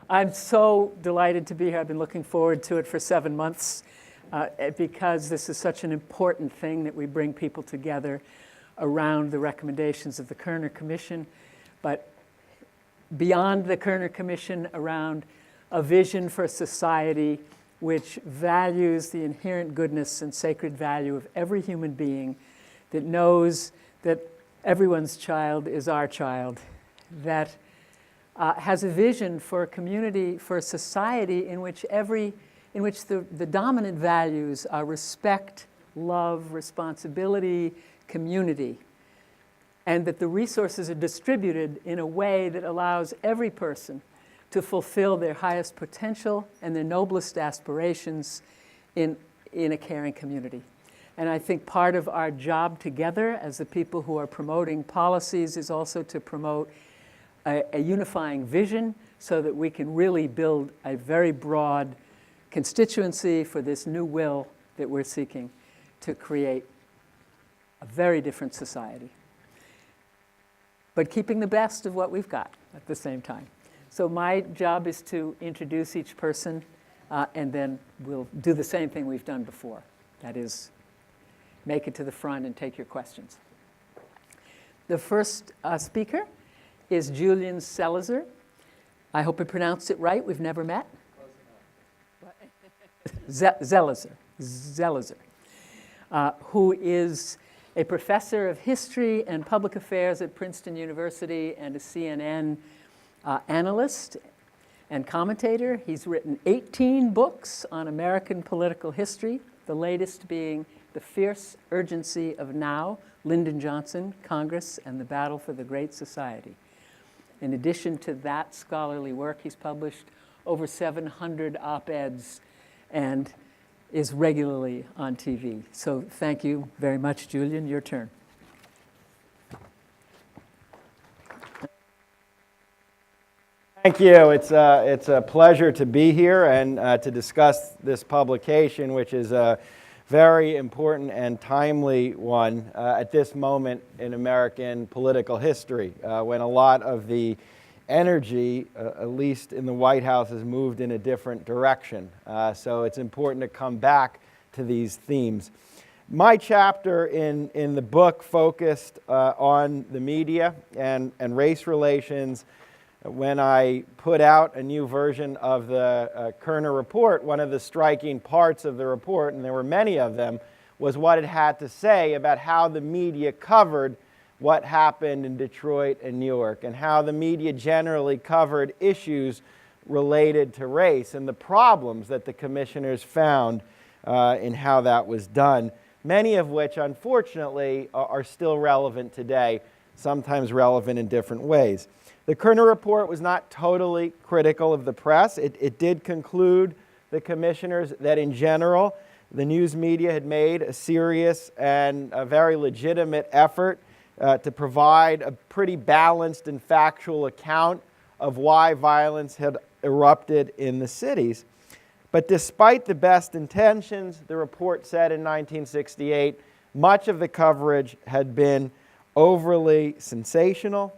I'm so delighted to be here. I've been looking forward to it for 7 months because this is such an important thing that we bring people together around the recommendations of the Kerner Commission, but beyond the Kerner Commission, around a vision for a society which values the inherent goodness and sacred value of every human being, that knows that everyone's child is our child, that has a vision for a community, for a society in which the dominant values are respect, love, responsibility, community, and that the resources are distributed in a way that allows every person to fulfill their highest potential and their noblest aspirations in a caring community. And I think part of our job together as the people who are promoting policies is also to promote a unifying vision so that we can really build a very broad constituency for this new will that we're seeking to create a very different society, but keeping the best of what we've got at the same time. So my job is to introduce each person, and then we'll do the same thing we've done before. That is, make it to the front and take your questions. The first speaker is Julian Zelizer. I hope I pronounced it right. We've never met. Zelizer, who is a professor of history and public affairs at Princeton University and a CNN analyst and commentator. He's written 18 books on American political history, the latest being The Fierce Urgency of Now, Lyndon Johnson, Congress, and the Battle for the Great Society. In addition to that scholarly work, he's published over 700 op-eds and is regularly on TV. So thank you very much, Julian. Your turn. Thank you. It's a pleasure to be here and to discuss this publication, which is a very important and timely one at this moment in American political history, when a lot of the energy, at least in the White House, has moved in a different direction. So it's important to come back to these themes. My chapter in the book focused on the media and race relations. When I put out a new version of the Kerner report, one of the striking parts of the report, and there were many of them, was what it had to say about how the media covered what happened in Detroit and Newark, and how the media generally covered issues related to race and the problems that the commissioners found in how that was done, many of which, unfortunately, are still relevant today, sometimes relevant in different ways. The Kerner report was not totally critical of the press. It did conclude, the commissioners, that in general, the news media had made a serious and a very legitimate effort to provide a pretty balanced and factual account of why violence had erupted in the cities. But despite the best intentions, the report said in 1968, much of the coverage had been overly sensational.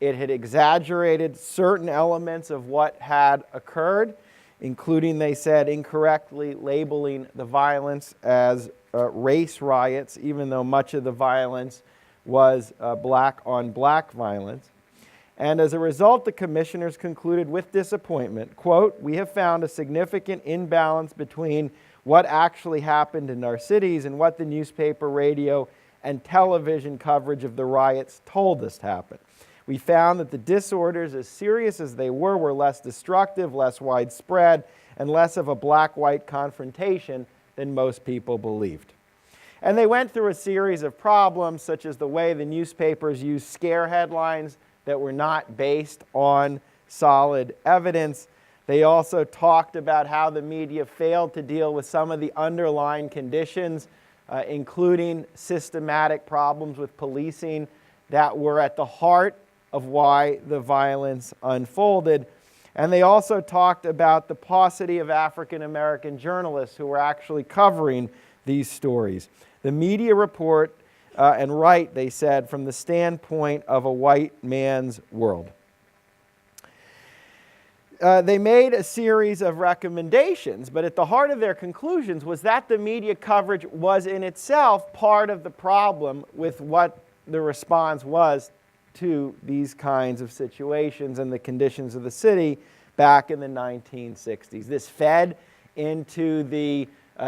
It had exaggerated certain elements of what had occurred, including, they said, incorrectly labeling the violence as race riots, even though much of the violence was black-on-black violence. And as a result, the commissioners concluded with disappointment, quote, "We have found a significant imbalance between what actually happened in our cities and what the newspaper, radio, and television coverage of the riots told us happened. We found that the disorders, as serious as they were less destructive, less widespread, and less of a black-white confrontation than most people believed." And they went through a series of problems, such as the way the newspapers used scare headlines that were not based on solid evidence. They also talked about how the media failed to deal with some of the underlying conditions, including systematic problems with policing that were at the heart of why the violence unfolded. And they also talked about the paucity of African American journalists who were actually covering these stories. The media report, and right, they said, from the standpoint of a white man's world. they made a series of recommendations, but at the heart of their conclusions was that the media coverage was in itself part of the problem with what the response was to these kinds of situations and the conditions of the city back in the 1960s. This fed into the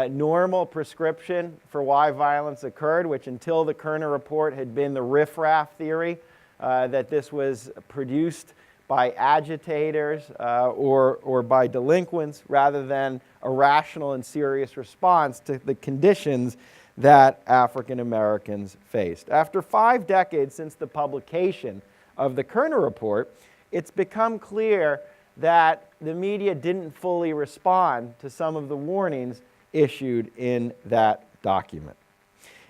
normal prescription for why violence occurred, which until the Kerner report had been the riffraff theory, that this was produced by agitators or by delinquents rather than a rational and serious response to the conditions that African Americans faced. After 5 decades since the publication of the Kerner report, it's become clear that the media didn't fully respond to some of the warnings issued in that document.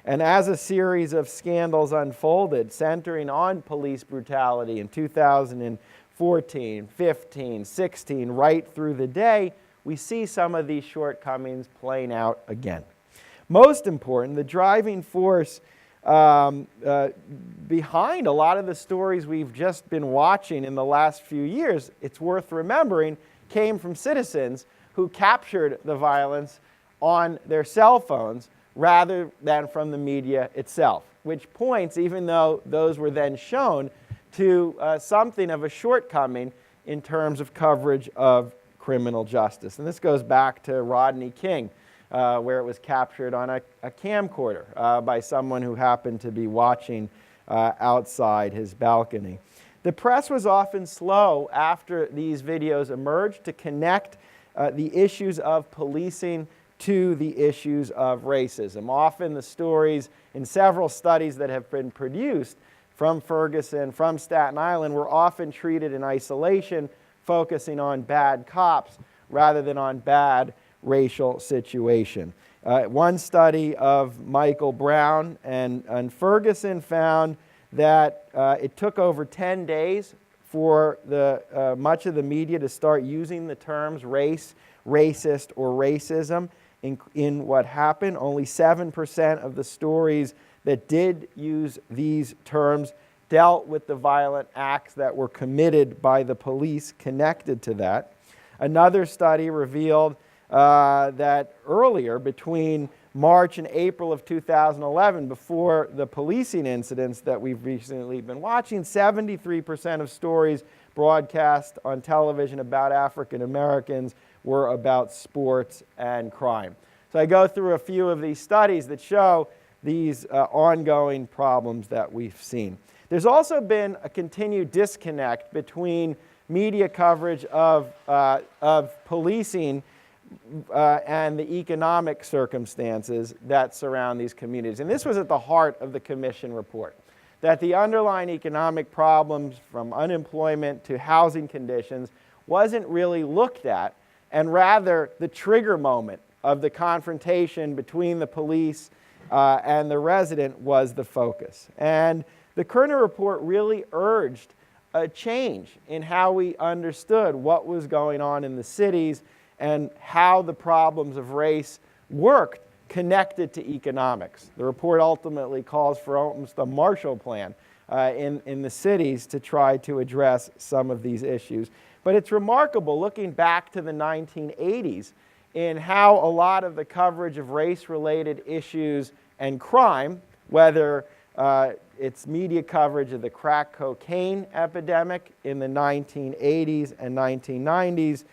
And as a series of scandals unfolded, centering on police brutality in 2014, 15, 16, right through the day, we see some of these shortcomings playing out again. Most important, the driving force behind a lot of the stories we've just been watching in the last few years, it's worth remembering, came from citizens who captured the violence on their cell phones rather than from the media itself, which points, even though those were then shown, to something of a shortcoming in terms of coverage of criminal justice. And this goes back to Rodney King, where it was captured on a camcorder by someone who happened to be watching outside his balcony. The press was often slow after these videos emerged to connect the issues of policing to the issues of racism. Often the stories in several studies that have been produced from Ferguson, from Staten Island, were often treated in isolation, focusing on bad cops rather than on bad racial situation. One study of Michael Brown and Ferguson found that it took over 10 days for much of the media to start using the terms race, racist, or racism in what happened. Only 7% of the stories that did use these terms dealt with the violent acts that were committed by the police connected to that. Another study revealed that earlier, between March and April of 2011, before the policing incidents that we've recently been watching, 73% of stories broadcast on television about African Americans were about sports and crime. So I go through a few of these studies that show these ongoing problems that we've seen. There's also been a continued disconnect between media coverage of policing and the economic circumstances that surround these communities. And this was at the heart of the Commission report, that the underlying economic problems, from unemployment to housing conditions, wasn't really looked at, and rather the trigger moment of the confrontation between the police and the resident was the focus. And the Kerner report really urged a change in how we understood what was going on in the cities and how the problems of race worked connected to economics. The report ultimately calls for almost a Marshall Plan in the cities to try to address some of these issues. But it's remarkable, looking back to the 1980s, in how a lot of the coverage of race-related issues and crime, whether it's media coverage of the crack cocaine epidemic in the 1980s and 1990s,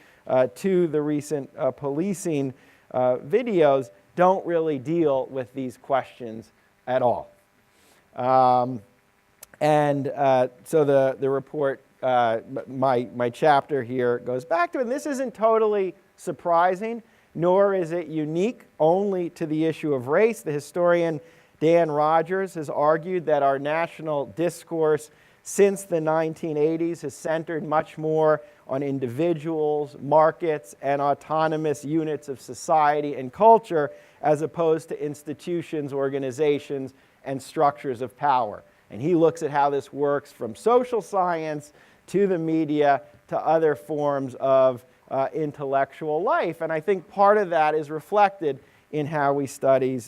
to the recent policing videos, don't really deal with these questions at all. So the report, my chapter here goes back to it. And this isn't totally surprising, nor is it unique only to the issue of race. The historian Dan Rogers has argued that our national discourse since the 1980s has centered much more on individuals, markets, and autonomous units of society and culture, as opposed to institutions, organizations, and structures of power. And he looks at how this works from social science to the media to other forms of intellectual life. And I think part of that is reflected in how we study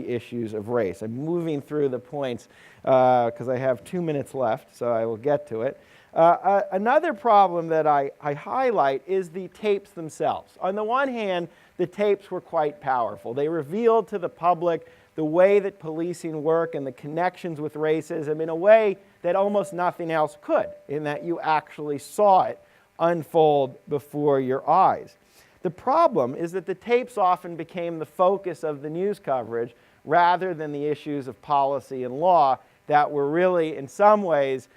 issues of race. I'm moving through the points because I have 2 minutes left, so I will get to it. Another problem that I highlight is the tapes themselves. On the one hand, the tapes were quite powerful. They revealed to the public the way that policing work and the connections with racism in a way that almost nothing else could, in that you actually saw it unfold before your eyes. The problem is that the tapes often became the focus of the news coverage rather than the issues of policy and law that were really, in some ways,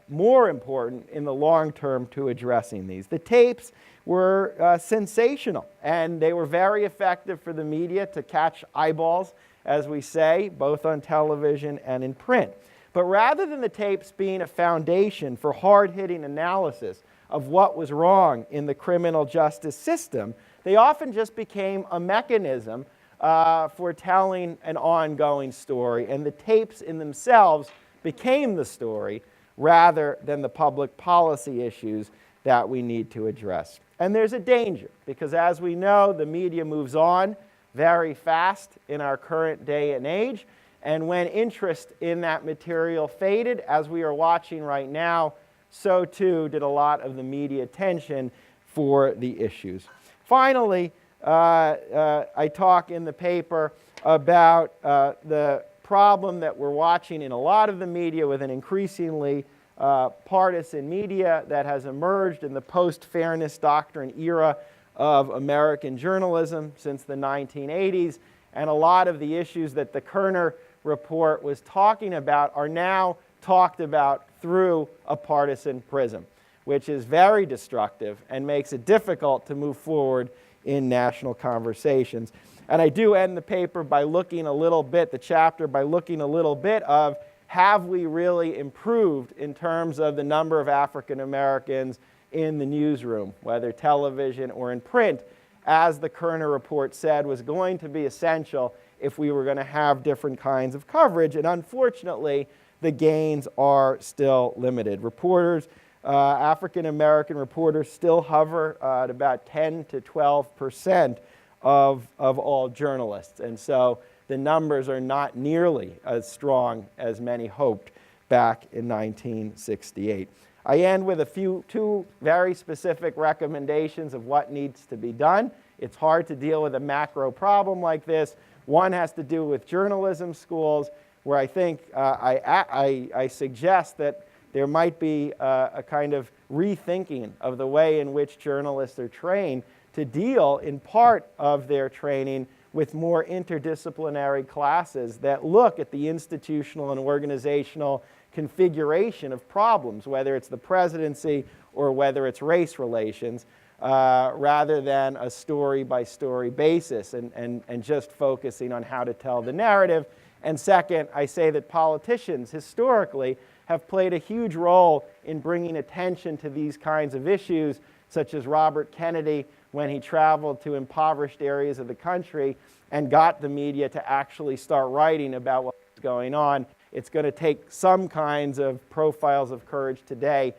more important in the long term to addressing these. The tapes were sensational, and they were very effective for the media to catch eyeballs, as we say, both on television and in print. But rather than the tapes being a foundation for hard-hitting analysis of what was wrong in the criminal justice system, they often just became a mechanism for telling an ongoing story, and the tapes in themselves became the story rather than the public policy issues that we need to address. And there's a danger, because as we know, the media moves on very fast in our current day and age, and when interest in that material faded, as we are watching right now, so too did a lot of the media attention for the issues. Finally, I talk in the paper about the problem that we're watching in a lot of the media with an increasingly partisan media that has emerged in the post-fairness doctrine era of American journalism since the 1980s. And a lot of the issues that the Kerner report was talking about are now talked about through a partisan prism, which is very destructive and makes it difficult to move forward in national conversations. And I do end the paper by looking a little bit, the chapter, by looking a little bit of, have we really improved in terms of the number of African Americans in the newsroom, whether television or in print, as the Kerner report said was going to be essential if we were going to have different kinds of coverage. And unfortunately, the gains are still limited. Reporters, African American reporters still hover at about 10 to 12% of all journalists. And so the numbers are not nearly as strong as many hoped back in 1968. I end with two very specific recommendations of what needs to be done. It's hard to deal with a macro problem like this. One has to do with journalism schools, where I think I suggest that there might be a kind of rethinking of the way in which journalists are trained to deal, in part of their training, with more interdisciplinary classes that look at the institutional and organizational configuration of problems, whether it's the presidency or whether it's race relations, rather than a story-by-story basis and just focusing on how to tell the narrative. And second, I say that politicians historically have played a huge role in bringing attention to these kinds of issues, such as Robert Kennedy when he traveled to impoverished areas of the country and got the media to actually start writing about what was going on. It's going to take some kinds of profiles of courage today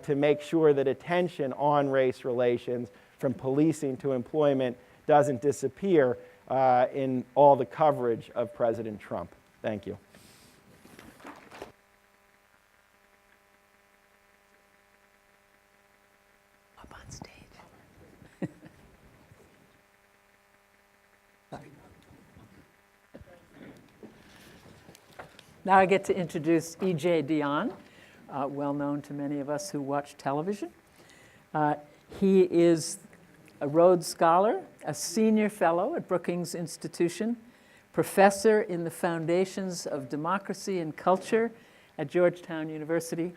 to make sure that attention on race relations, from policing to employment, doesn't disappear in all the coverage of President Trump. Thank you. Up on stage. Now I get to introduce E.J. Dionne, well known to many of us who watch television. He is a Rhodes Scholar, a senior fellow at Brookings Institution, professor in the Foundations of Democracy and Culture at Georgetown University.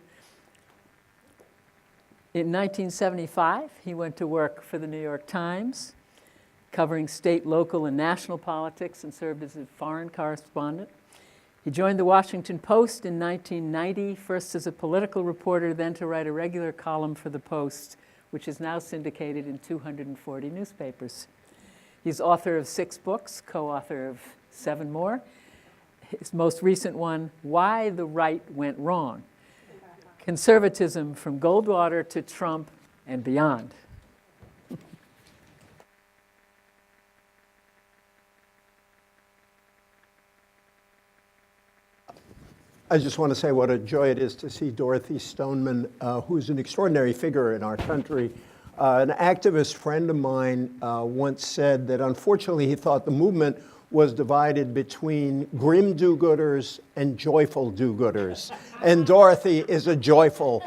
In 1975, he went to work for the New York Times, covering state, local, and national politics, and served as a foreign correspondent. He joined the Washington Post in 1990, first as a political reporter, then to write a regular column for the Post, which is now syndicated in 240 newspapers. He's author of 6 books, co-author of 7 more. His most recent one, Why the Right Went Wrong: Conservatism from Goldwater to Trump and Beyond. I just want to say what a joy it is to see Dorothy Stoneman, who's an extraordinary figure in our country. An activist friend of mine once said that unfortunately he thought the movement was divided between grim do-gooders and joyful do-gooders. And Dorothy is a joyful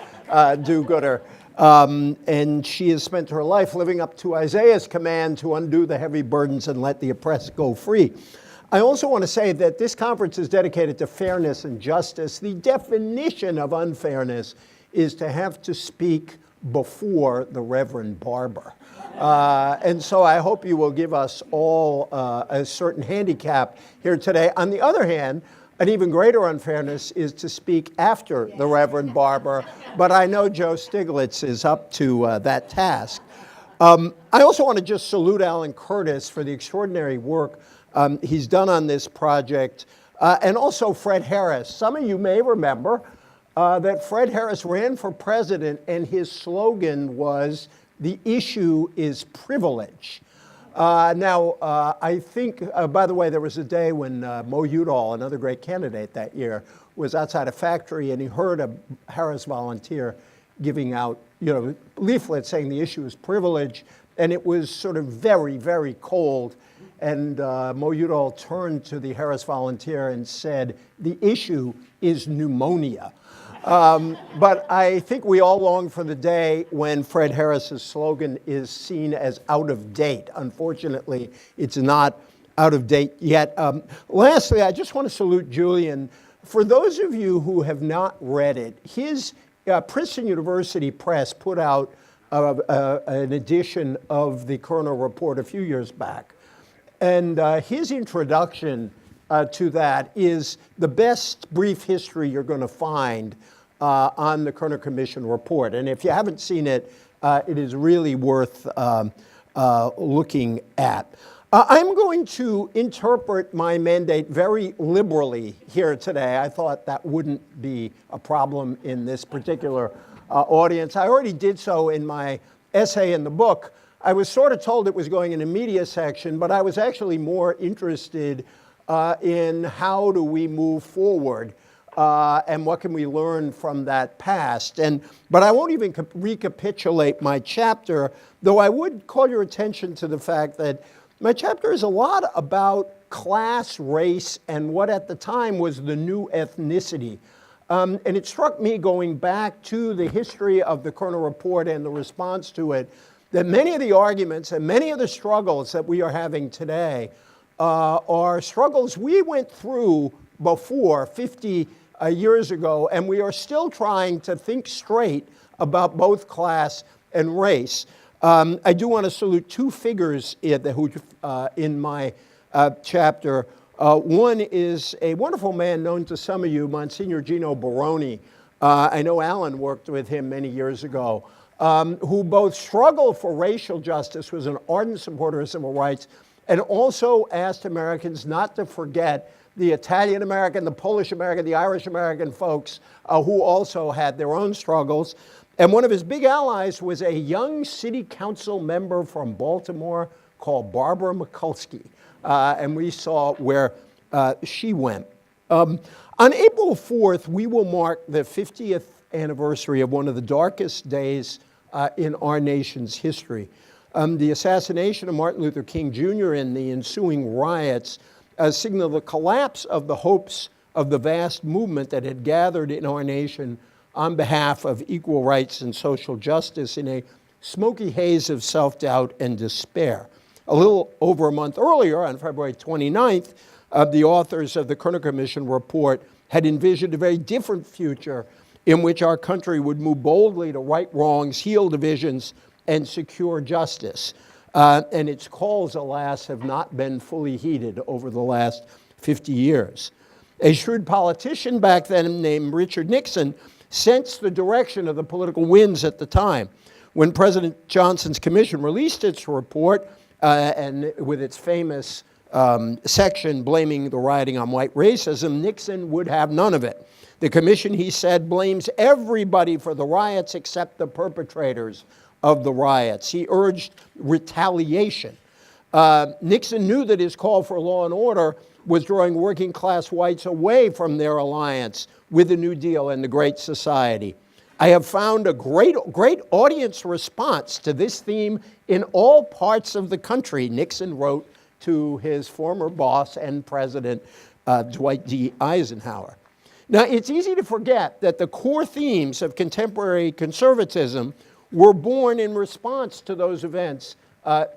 do-gooder. And she has spent her life living up to Isaiah's command to undo the heavy burdens and let the oppressed go free. I also want to say that this conference is dedicated to fairness and justice. The definition of unfairness is to have to speak before the Reverend Barber. And so I hope you will give us all a certain handicap here today. On the other hand, an even greater unfairness is to speak after the Reverend Barber, but I know Joe Stiglitz is up to that task. I also want to just salute Alan Curtis for the extraordinary work he's done on this project, and also Fred Harris. Some of you may remember that Fred Harris ran for president, and his slogan was, "The issue is privilege." I think, by the way, there was a day when Mo Udall, another great candidate that year, was outside a factory, and he heard a Harris volunteer giving out, leaflets saying the issue is privilege, and it was sort of very, very cold. And Mo Udall turned to the Harris volunteer and said, "The issue is pneumonia." But I think we all long for the day when Fred Harris's slogan is seen as out of date. Unfortunately, it's not out of date yet. Lastly, I just want to salute Julian. For those of you who have not read it, his Princeton University Press put out an edition of the Kerner report a few years back. And his introduction to that is the best brief history you're going to find on the Kerner Commission report. And if you haven't seen it, it is really worth looking at. I'm going to interpret my mandate very liberally here today. I thought that wouldn't be a problem in this particular audience. I already did so in my essay in the book. I was sort of told it was going in a media section, but I was actually more interested in how do we move forward and what can we learn from that past. But I won't even recapitulate my chapter, though I would call your attention to the fact that my chapter is a lot about class, race, and what at the time was the new ethnicity. And it struck me going back to the history of the Kerner report and the response to it, that many of the arguments and many of the struggles that we are having today are struggles we went through before 50 years ago, and we are still trying to think straight about both class and race. I do want to salute two figures in my chapter. One is a wonderful man known to some of you, Monsignor Gino Baroni. I know Alan worked with him many years ago. Who both struggled for racial justice, was an ardent supporter of civil rights, and also asked Americans not to forget the Italian American, the Polish American, the Irish American folks who also had their own struggles. And one of his big allies was a young city council member from Baltimore called Barbara Mikulski. And we saw where she went. On April 4th, we will mark the 50th anniversary of one of the darkest days in our nation's history. The assassination of Martin Luther King Jr. and the ensuing riots signaled the collapse of the hopes of the vast movement that had gathered in our nation on behalf of equal rights and social justice in a smoky haze of self-doubt and despair. A little over a month earlier, on February 29th, the authors of the Kerner Commission report had envisioned a very different future in which our country would move boldly to right wrongs, heal divisions, and secure justice. And its calls, alas, have not been fully heeded over the last 50 years. A shrewd politician back then named Richard Nixon sensed the direction of the political winds at the time. When President Johnson's commission released its report, and with its famous section blaming the rioting on white racism, Nixon would have none of it. The commission, he said, blames everybody for the riots except the perpetrators of the riots. He urged retaliation. Nixon knew that his call for law and order was drawing working class whites away from their alliance with the New Deal and the Great Society. I have found a great audience response to this theme in all parts of the country, Nixon wrote to his former boss and president, Dwight D. Eisenhower. Now, it's easy to forget that the core themes of contemporary conservatism were born in response to those events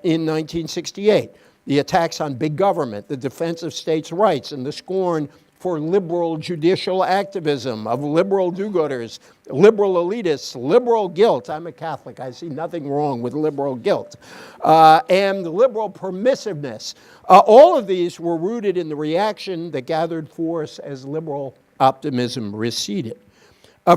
in 1968. The attacks on big government, the defense of states' rights, and the scorn for liberal judicial activism of liberal do-gooders, liberal elitists, liberal guilt. I'm a Catholic. I see nothing wrong with liberal guilt. And liberal permissiveness. All of these were rooted in the reaction that gathered force as liberal optimism receded.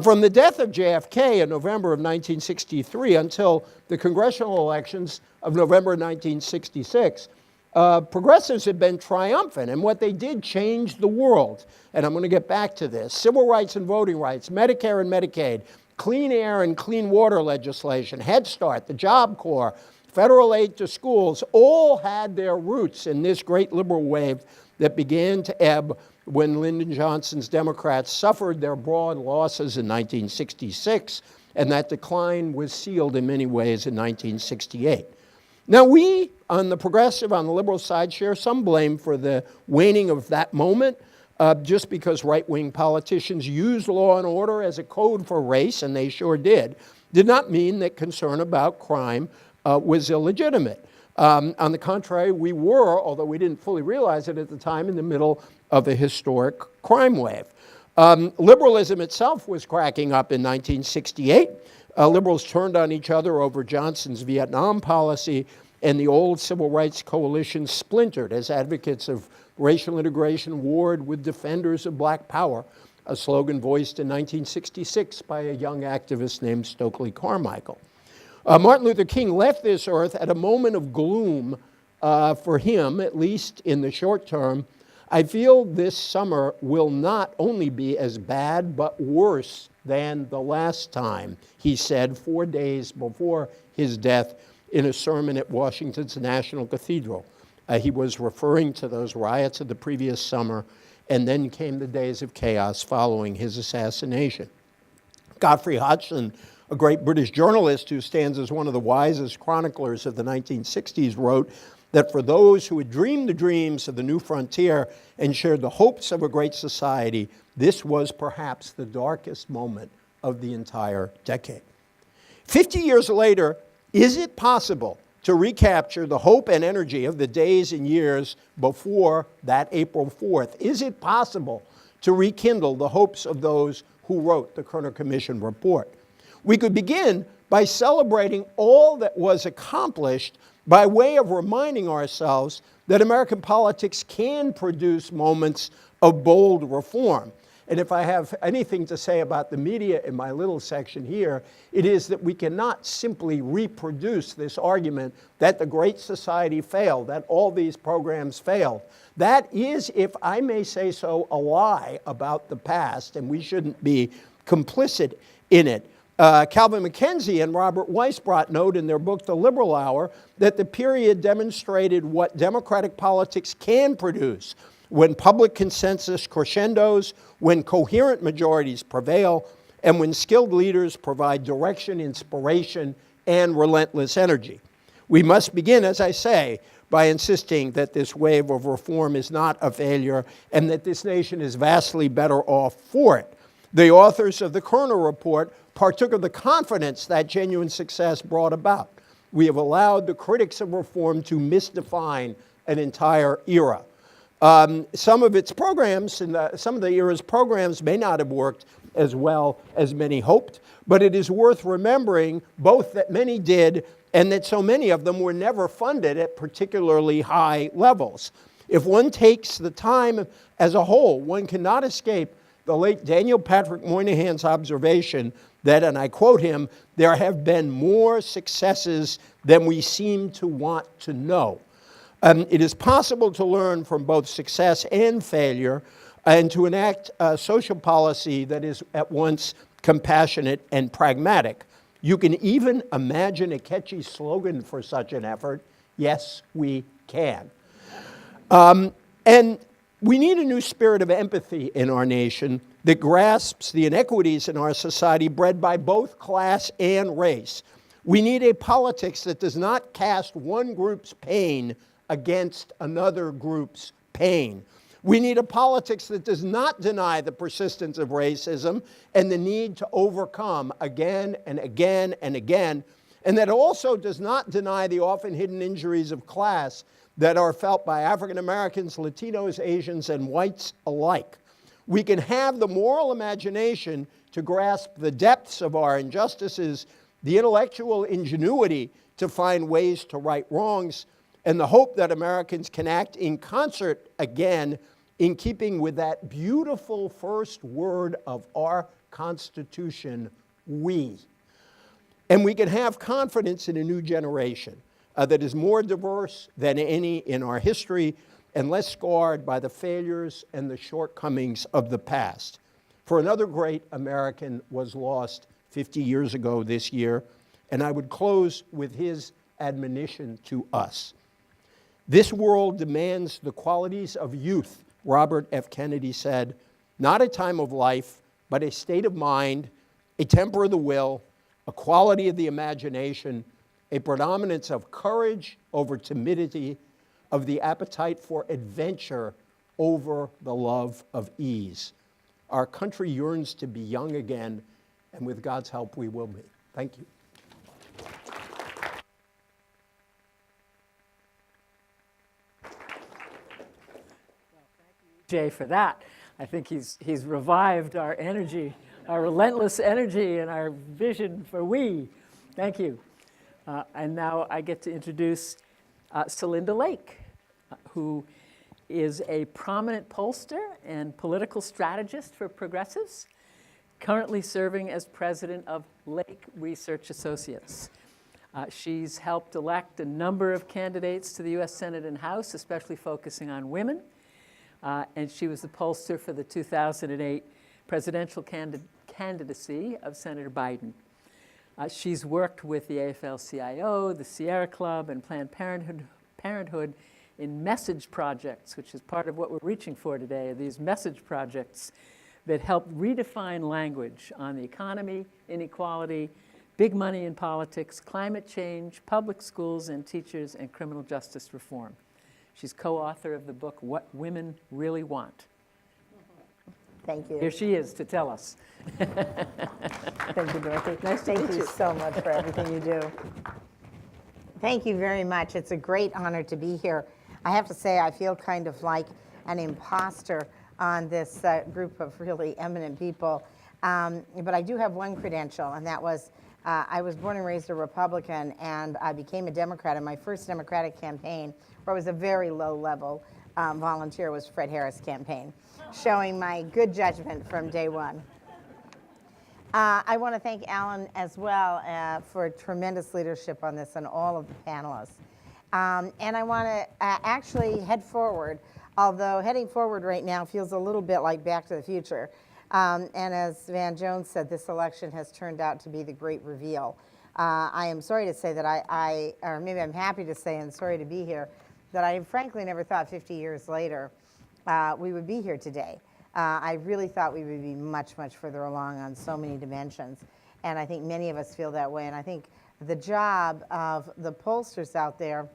From the death of JFK in November of 1963 until the congressional elections of November 1966, progressives had been triumphant, and what they did changed the world. And I'm going to get back to this. Civil rights and voting rights, Medicare and Medicaid, clean air and clean water legislation, Head Start, the Job Corps, federal aid to schools, all had their roots in this great liberal wave that began to ebb when Lyndon Johnson's Democrats suffered their broad losses in 1966, and that decline was sealed in many ways in 1968. Now, we, on the progressive, on the liberal side, share some blame for the waning of that moment, just because right-wing politicians used law and order as a code for race, and they sure did not mean that concern about crime was illegitimate. On the contrary, we were, although we didn't fully realize it at the time, in the middle of a historic crime wave. Liberalism itself was cracking up in 1968. Liberals turned on each other over Johnson's Vietnam policy, and the old civil rights coalition splintered as advocates of racial integration warred with defenders of black power, a slogan voiced in 1966 by a young activist named Stokely Carmichael. Martin Luther King left this earth at a moment of gloom for him, at least in the short term. I feel this summer will not only be as bad, but worse than the last time, he said 4 days before his death in a sermon at Washington's National Cathedral. He was referring to those riots of the previous summer, and then came the days of chaos following his assassination. Godfrey Hodgson, a great British journalist who stands as one of the wisest chroniclers of the 1960s, wrote that for those who had dreamed the dreams of the new frontier and shared the hopes of a great society, this was perhaps the darkest moment of the entire decade. 50 years later, is it possible to recapture the hope and energy of the days and years before that April 4th? Is it possible to rekindle the hopes of those who wrote the Kerner Commission report? We could begin by celebrating all that was accomplished by way of reminding ourselves that American politics can produce moments of bold reform. And if I have anything to say about the media in my little section here, it is that we cannot simply reproduce this argument that the Great Society failed, that all these programs failed. That is, if I may say so, a lie about the past, and we shouldn't be complicit in it. Calvin McKenzie and Robert Weisbrot note in their book, The Liberal Hour, that the period demonstrated what democratic politics can produce when public consensus crescendos, when coherent majorities prevail, and when skilled leaders provide direction, inspiration, and relentless energy. We must begin, as I say, by insisting that this wave of reform is not a failure and that this nation is vastly better off for it. The authors of the Kerner report partook of the confidence that genuine success brought about. We have allowed the critics of reform to misdefine an entire era. Some of its programs, and some of the era's programs may not have worked as well as many hoped, but it is worth remembering both that many did and that so many of them were never funded at particularly high levels. If one takes the time as a whole, one cannot escape the late Daniel Patrick Moynihan's observation that, and I quote him, "there have been more successes than we seem to want to know." It is possible to learn from both success and failure and to enact a social policy that is at once compassionate and pragmatic. You can even imagine a catchy slogan for such an effort: yes, we can. And We need a new spirit of empathy in our nation that grasps the inequities in our society bred by both class and race. We need a politics that does not cast one group's pain against another group's pain. We need a politics that does not deny the persistence of racism and the need to overcome again and again and again, and that also does not deny the often hidden injuries of class that are felt by African Americans, Latinos, Asians, and whites alike. We can have the moral imagination to grasp the depths of our injustices, the intellectual ingenuity to find ways to right wrongs, and the hope that Americans can act in concert again in keeping with that beautiful first word of our Constitution, we. And we can have confidence in a new generation that is more diverse than any in our history and less scarred by the failures and the shortcomings of the past. For another great American was lost 50 years ago this year, and I would close with his admonition to us. This world demands the qualities of youth, Robert F. Kennedy said, not a time of life, but a state of mind, a temper of the will, a quality of the imagination, a predominance of courage over timidity, of the appetite for adventure over the love of ease. Our country yearns to be young again, and with God's help, we will be. Thank you. Jay, for that. I think he's revived our energy, our relentless energy, and our vision for we. Thank you. And now I get to introduce Celinda Lake, who is a prominent pollster and political strategist for progressives, currently serving as president of Lake Research Associates. She's helped elect a number of candidates to the U.S. Senate and House, especially focusing on women. And she was the pollster for the 2008 presidential candidacy of Senator Biden. She's worked with the AFL-CIO, the Sierra Club, and Planned Parenthood in message projects, which is part of what we're reaching for today, are these message projects that help redefine language on the economy, inequality, big money in politics, climate change, public schools and teachers, and criminal justice reform. She's co-author of the book, What Women Really Want. Thank you. Here she is to tell us. Thank you, Dorothy. Nice to meet Thank you you. so much for everything you do. Thank you very much. It's a great honor to be here. I have to say, I feel kind of like an imposter on this group of really eminent people. But I do have one credential, and that was I was born and raised a Republican, and I became a Democrat in my first Democratic campaign, where I was a very low-level volunteer, was Fred Harris' campaign, showing my good judgment from day one. I want to thank Alan as well for tremendous leadership on this and all of the panelists. And I want to actually head forward, although heading forward right now feels a little bit like Back to the Future. And as Van Jones said, this election has turned out to be the great reveal. I am sorry to say that or maybe I'm happy to say, and sorry to be here, that I frankly never thought 50 years later we would be here today. I really thought we would be much, much further along on so many dimensions. And I think many of us feel that way. And I think the job of the pollsters out there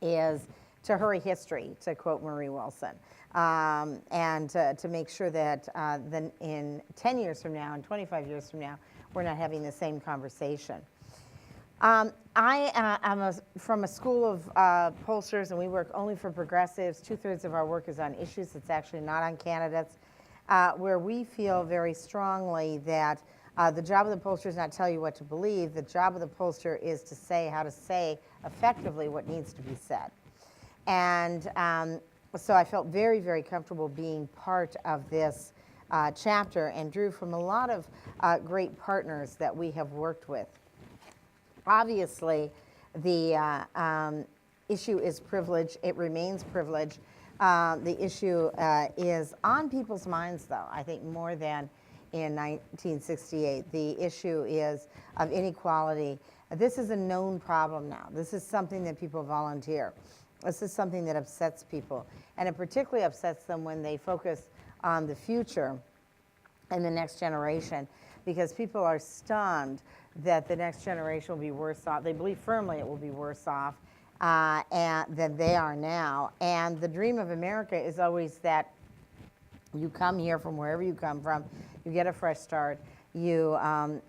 is to hurry history, to quote Marie Wilson, and to make sure that then in 10 years from now and 25 years from now, we're not having the same conversation. I am from a school of pollsters, and we work only for progressives. 2/3 of our work is on issues that's actually not on candidates, where we feel very strongly that the job of the pollster is not tell you what to believe. The job of the pollster is to say how to say effectively what needs to be said. And so I felt very, very comfortable being part of this chapter and drew from a lot of great partners that we have worked with. Obviously, the issue is privilege. It remains privilege. The issue is on people's minds, though, I think more than in 1968. The issue is of inequality. This is a known problem now. This is something that people volunteer. This is something that upsets people, and it particularly upsets them when they focus on the future and the next generation, because people are stunned that the next generation will be worse off. They believe firmly it will be worse off than they are now. And the dream of America is always that you come here from wherever you come from, you get a fresh start, you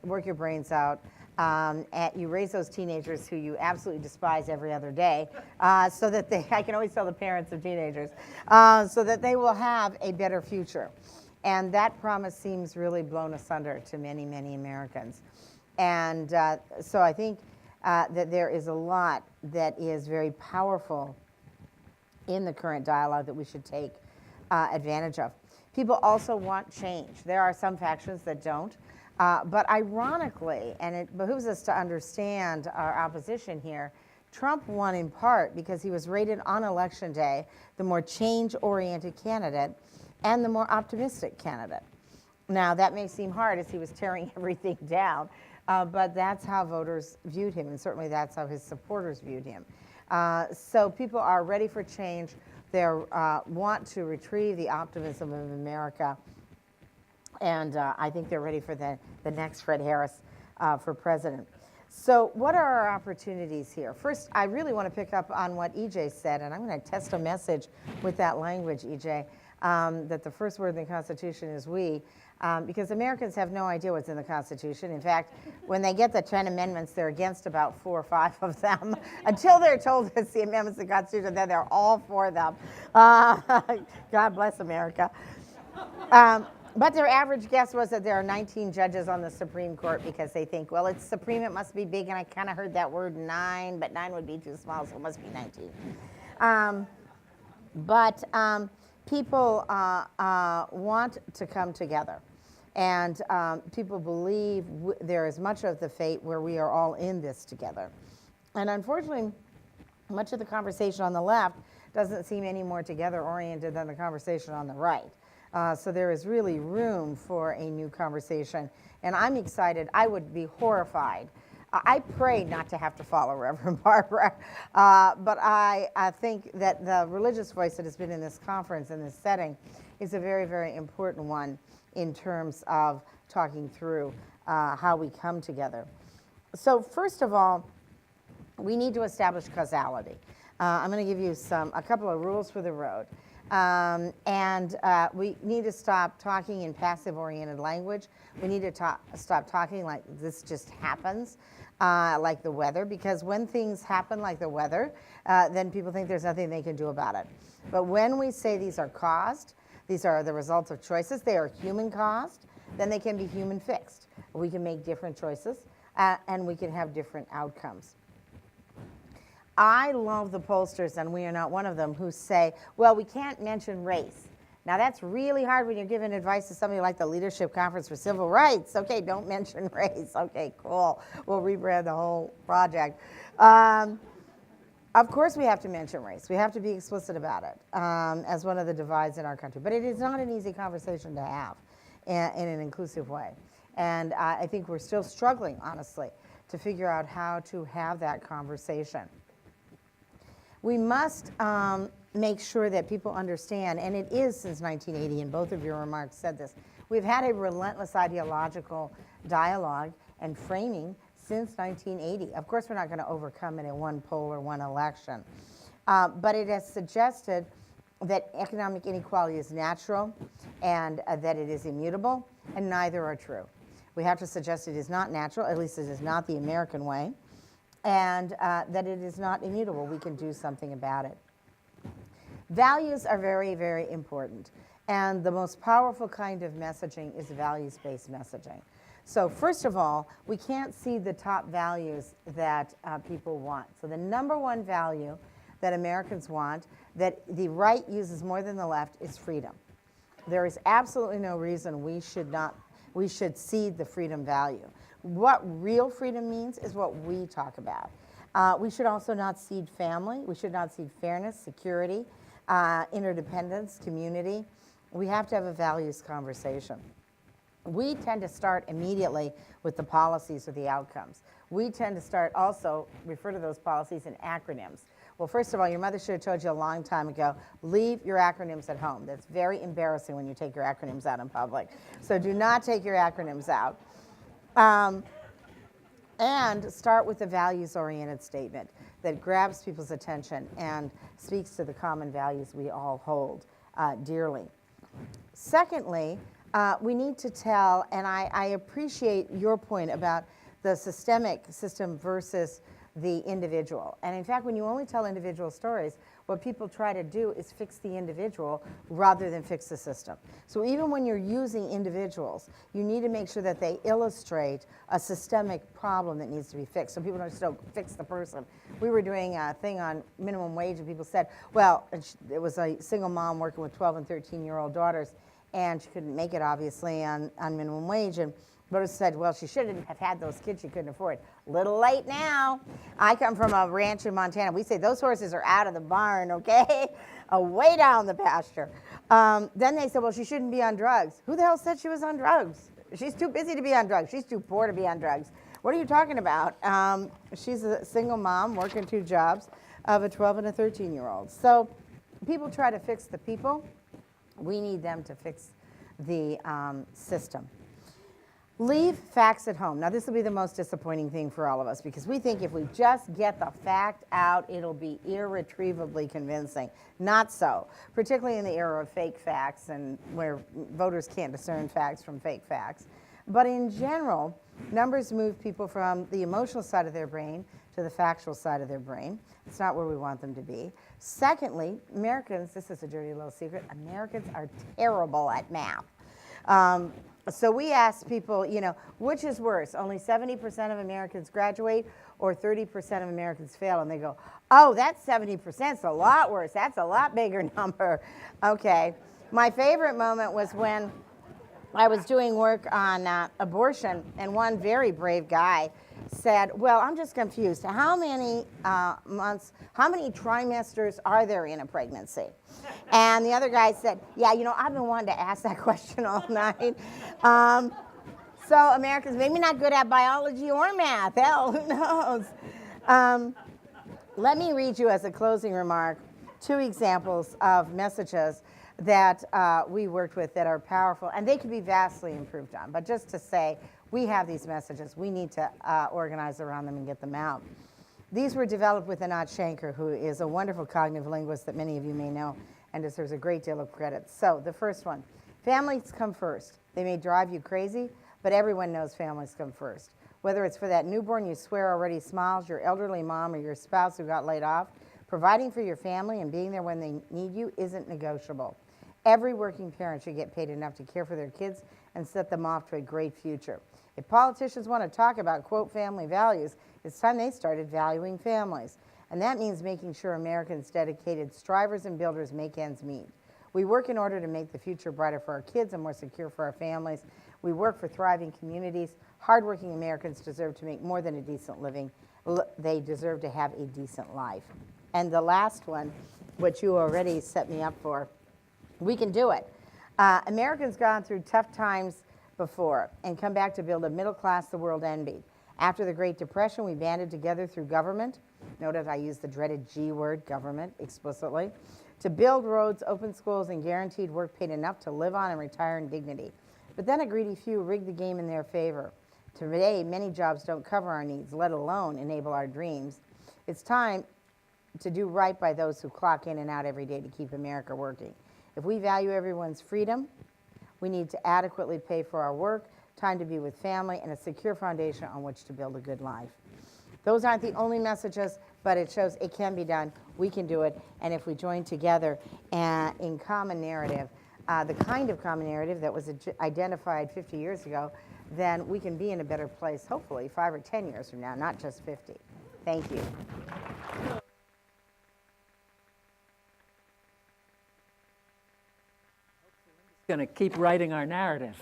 work your brains out, and you raise those teenagers who you absolutely despise every other day, so that I can always tell the parents of teenagers, so that they will have a better future. And that promise seems really blown asunder to many, many Americans. And so I think that there is a lot that is very powerful in the current dialogue that we should take advantage of. People also want change. There are some factions that don't. But ironically, and it behooves us to understand our opposition here, Trump won in part because he was rated on election day the more change-oriented candidate and the more optimistic candidate. Now, that may seem hard as he was tearing everything down, but that's how voters viewed him, and certainly that's how his supporters viewed him. So people are ready for change. They want to retrieve the optimism of America, and I think they're ready for the next Fred Harris for president. So what are our opportunities here? First, I really want to pick up on what EJ said, and I'm going to test a message with that language, EJ, that the first word in the Constitution is we, because Americans have no idea what's in the Constitution. In fact, when they get the 10 amendments, they're against about 4 or 5 of them. Until they're told it's the amendments to the Constitution, then they're all for them. God bless America. But their average guess was that there are 19 judges on the Supreme Court because they think, well, it's Supreme, it must be big, and I kind of heard that word 9, but 9 would be too small, so it must be 19. People want to come together, and people believe there is much of the fate where we are all in this together. And unfortunately, much of the conversation on the left doesn't seem any more together-oriented than the conversation on the right. So there is really room for a new conversation, and I'm excited. I would be horrified. I pray not to have to follow Reverend Barbara, but I think that the religious voice that has been in this conference, in this setting, is a very, very important one in terms of talking through how we come together. So first of all, we need to establish causality. I'm going to give you a couple of rules for the road. We need to stop talking in passive-oriented language. We need to stop talking like this just happens, like the weather, because when things happen like the weather, then people think there's nothing they can do about it. But when we say these are caused, these are the results of choices, they are human caused, then they can be human fixed. We can make different choices, and we can have different outcomes. I love the pollsters, and we are not one of them, who say, well, we can't mention race. Now, that's really hard when you're giving advice to somebody like the Leadership Conference for Civil Rights. Okay, don't mention race. Okay, cool. We'll rebrand the whole project. Of course we have to mention race. We have to be explicit about it as one of the divides in our country. But it is not an easy conversation to have in an inclusive way. And I think we're still struggling, honestly, to figure out how to have that conversation. We must make sure that people understand, and it is since 1980, and both of your remarks said this, we've had a relentless ideological dialogue and framing since 1980. Of course, we're not going to overcome it in one poll or one election. But it has suggested that economic inequality is natural and that it is immutable, and neither are true. We have to suggest it is not natural, at least it is not the American way, and that it is not immutable. We can do something about it. Values are very, very important. And the most powerful kind of messaging is values-based messaging. So first of all, we can't see the top values that people want. So the number one value that Americans want, that the right uses more than the left, is freedom. There is absolutely no reason we should cede the freedom value. What real freedom means is what we talk about. We should also not cede family. We should not cede fairness, security, interdependence, community. We have to have a values conversation. we tend to start immediately with the policies or the outcomes. We tend to start also, refer to those policies in acronyms. Well, first of all, your mother should have told you a long time ago, leave your acronyms at home. That's very embarrassing when you take your acronyms out in public. So do not take your acronyms out. And start with a values-oriented statement that grabs people's attention and speaks to the common values we all hold dearly. Secondly, we need to tell, and I appreciate your point about the systemic system versus the individual. And in fact, when you only tell individual stories, what people try to do is fix the individual rather than fix the system. So even when you're using individuals, you need to make sure that they illustrate a systemic problem that needs to be fixed. So people don't just fix the person. We were doing a thing on minimum wage, and people said, well, it was a single mom working with 12 and 13-year-old daughters, and she couldn't make it, obviously, on minimum wage. And voters said, well, she shouldn't have had those kids she couldn't afford. Little late now. I come from a ranch in Montana. We say those horses are out of the barn, okay? Way down the pasture. Then they said, well, she shouldn't be on drugs. Who the hell said she was on drugs? She's too busy to be on drugs. She's too poor to be on drugs. What are you talking about? She's a single mom working 2 jobs of a 12 and a 13-year-old. So people try to fix the people. We need them to fix the system. Leave facts at home. Now, this will be the most disappointing thing for all of us because we think if we just get the fact out, it'll be irretrievably convincing. Not so, particularly in the era of fake facts and where voters can't discern facts from fake facts. But in general, numbers move people from the emotional side of their brain to the factual side of their brain. It's not where we want them to be. Secondly, Americans, this is a dirty little secret, Americans are terrible at math. So we asked people, which is worse? Only 70% of Americans graduate or 30% of Americans fail? And they go, oh, that's 70%. It's a lot worse. That's a lot bigger number. Okay. My favorite moment was when I was doing work on abortion, and one very brave guy said, well, I'm just confused. How many months, how many trimesters are there in a pregnancy? And the other guy said, yeah, I've been wanting to ask that question all night. So Americans, maybe not good at biology or math. Hell, who knows? Let me read you as a closing remark 2 examples of messages that we worked with that are powerful, and they could be vastly improved on. But just to say, we have these messages. We need to organize around them and get them out. These were developed with Anat Shanker, who is a wonderful cognitive linguist that many of you may know and deserves a great deal of credit. So the first one, families come first. They may drive you crazy, but everyone knows families come first. Whether it's for that newborn you swear already smiles, your elderly mom, or your spouse who got laid off, providing for your family and being there when they need you isn't negotiable. Every working parent should get paid enough to care for their kids and set them off to a great future. If politicians want to talk about, quote, family values, it's time they started valuing families. And that means making sure Americans, dedicated strivers and builders, make ends meet. We work in order to make the future brighter for our kids and more secure for our families. We work for thriving communities. Hardworking Americans deserve to make more than a decent living. They deserve to have a decent life. And the last one, which you already set me up for, we can do it. Americans gone through tough times before and come back to build a middle class the world envied. After the Great Depression, we banded together through government. Notice I use the dreaded G word, government, explicitly, to build roads, open schools, and guaranteed work paid enough to live on and retire in dignity. But then a greedy few rigged the game in their favor. Today, many jobs don't cover our needs, let alone enable our dreams. It's time to do right by those who clock in and out every day to keep America working. If we value everyone's freedom, we need to adequately pay for our work, time to be with family, and a secure foundation on which to build a good life. Those aren't the only messages, but it shows it can be done. We can do it. And if we join together in common narrative, the kind of common narrative that was identified 50 years ago, then we can be in a better place, hopefully, 5 or 10 years from now, not just 50. Thank you. Going to keep writing our narrative.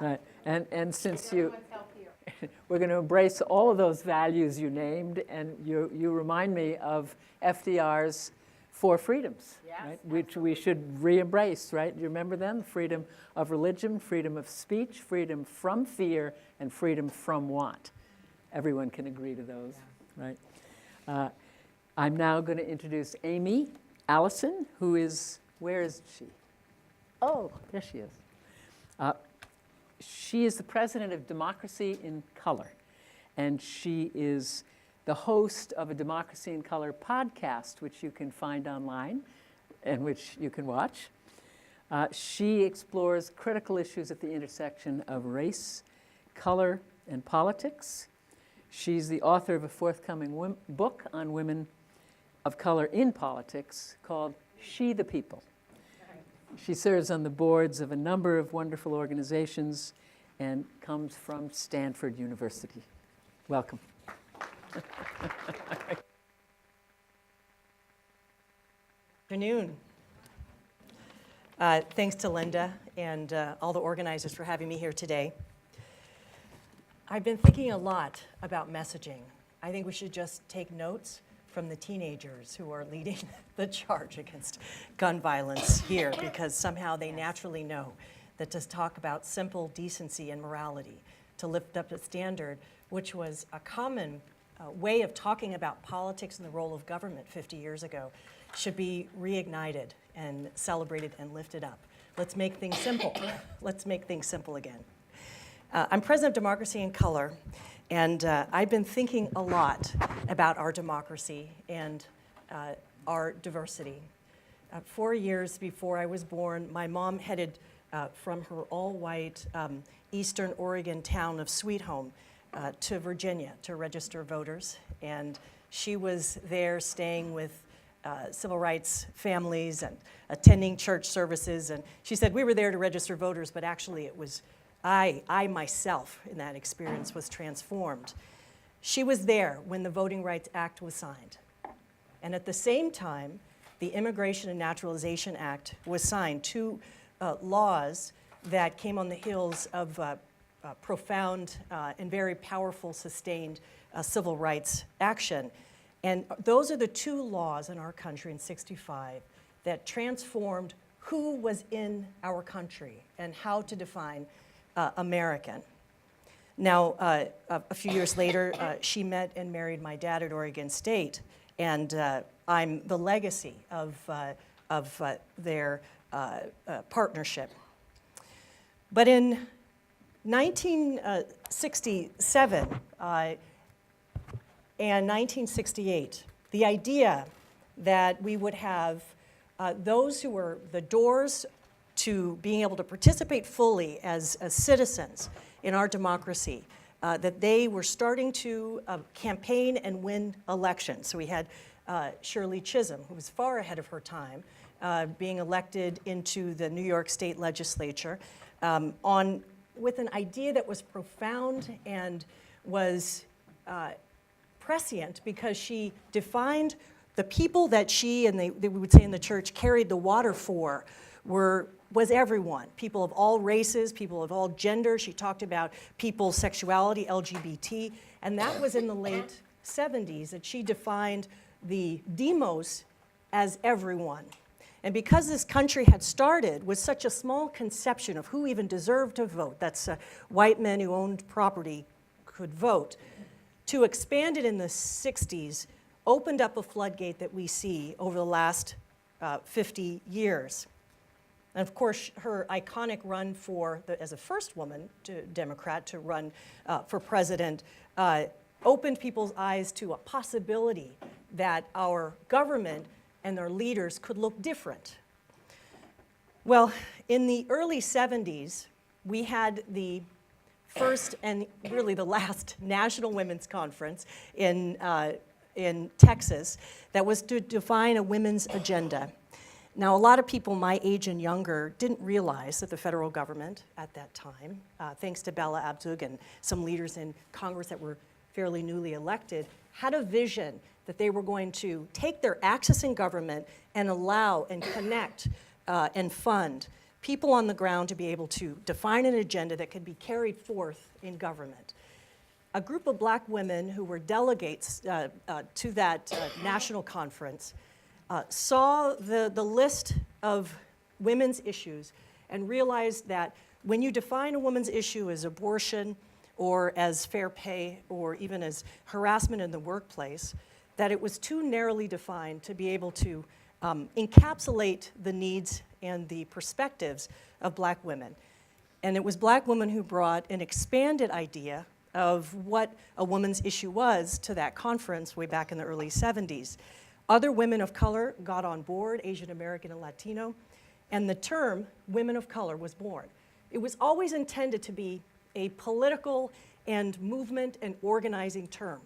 Right. And since we're going to embrace all of those values you named, and you remind me of FDR's four freedoms, Yes, right? Which we should re-embrace, right? You remember them? Freedom of religion, freedom of speech, freedom from fear, and freedom from want. Everyone can agree to those, right? I'm now going to introduce Amy Allison, who is, where is she? Oh, there she is. She is the president of Democracy in Color, and she is the host of a Democracy in Color podcast, which you can find online and which you can watch. She explores critical issues at the intersection of race, color, and politics. She's the author of a forthcoming book on women of color in politics called She the People. She serves on the boards of a number of wonderful organizations and comes from Stanford University. Welcome. Afternoon. Thanks to Linda and all the organizers for having me here today. I've been thinking a lot about messaging. I think we should just take notes from the teenagers who are leading the charge against gun violence here, because somehow they naturally know that to talk about simple decency and morality, to lift up a standard, which was a common way of talking about politics and the role of government 50 years ago, should be reignited and celebrated and lifted up. Let's make things simple. Let's make things simple again. I'm president of Democracy in Color, and I've been thinking a lot about our democracy and our diversity. 4 years before I was born, my mom headed from her all-white eastern Oregon town of Sweet Home to Virginia to register voters, and she was there staying with civil rights families and attending church services, and she said we were there to register voters, but actually it was I myself in that experience was transformed. She was there when the Voting Rights Act was signed, and at the same time the Immigration and Naturalization Act was signed, two laws that came on the heels of profound and very powerful sustained civil rights action. And those are the two laws in our country in '65 that transformed who was in our country and how to define American. Now, a few years later, she met and married my dad at Oregon State, and I'm the legacy of their partnership. But in 1967 and 1968, the idea that we would have those who were the doors to being able to participate fully as citizens in our democracy, that they were starting to campaign and win elections. So we had Shirley Chisholm, who was far ahead of her time, being elected into the New York State legislature with an idea that was profound and was prescient, because she defined the people that she and they would say in the church carried the water for was everyone, people of all races, people of all genders. She talked about people's sexuality, LGBT, and that was in the late 70s that she defined the demos as everyone. And because this country had started with such a small conception of who even deserved to vote, that's white men who owned property could vote, to expand it in the 60s opened up a floodgate that we see over the last 50 years. And of course, her iconic run as a first woman Democrat to run for president opened people's eyes to a possibility that our government and their leaders could look different. Well, in the early 70s, we had the first and really the last National Women's Conference in Texas that was to define a women's agenda. Now, a lot of people my age and younger didn't realize that the federal government at that time, thanks to Bella Abzug and some leaders in Congress that were fairly newly elected, had a vision that they were going to take their access in government and allow and connect and fund people on the ground to be able to define an agenda that could be carried forth in government. A group of black women who were delegates to that national conference saw the list of women's issues and realized that when you define a woman's issue as abortion or as fair pay or even as harassment in the workplace, that it was too narrowly defined to be able to encapsulate the needs and the perspectives of black women. And it was black women who brought an expanded idea of what a woman's issue was to that conference way back in the early 70s. Other women of color got on board, Asian American and Latino, and the term women of color was born. It was always intended to be a political and movement and organizing term.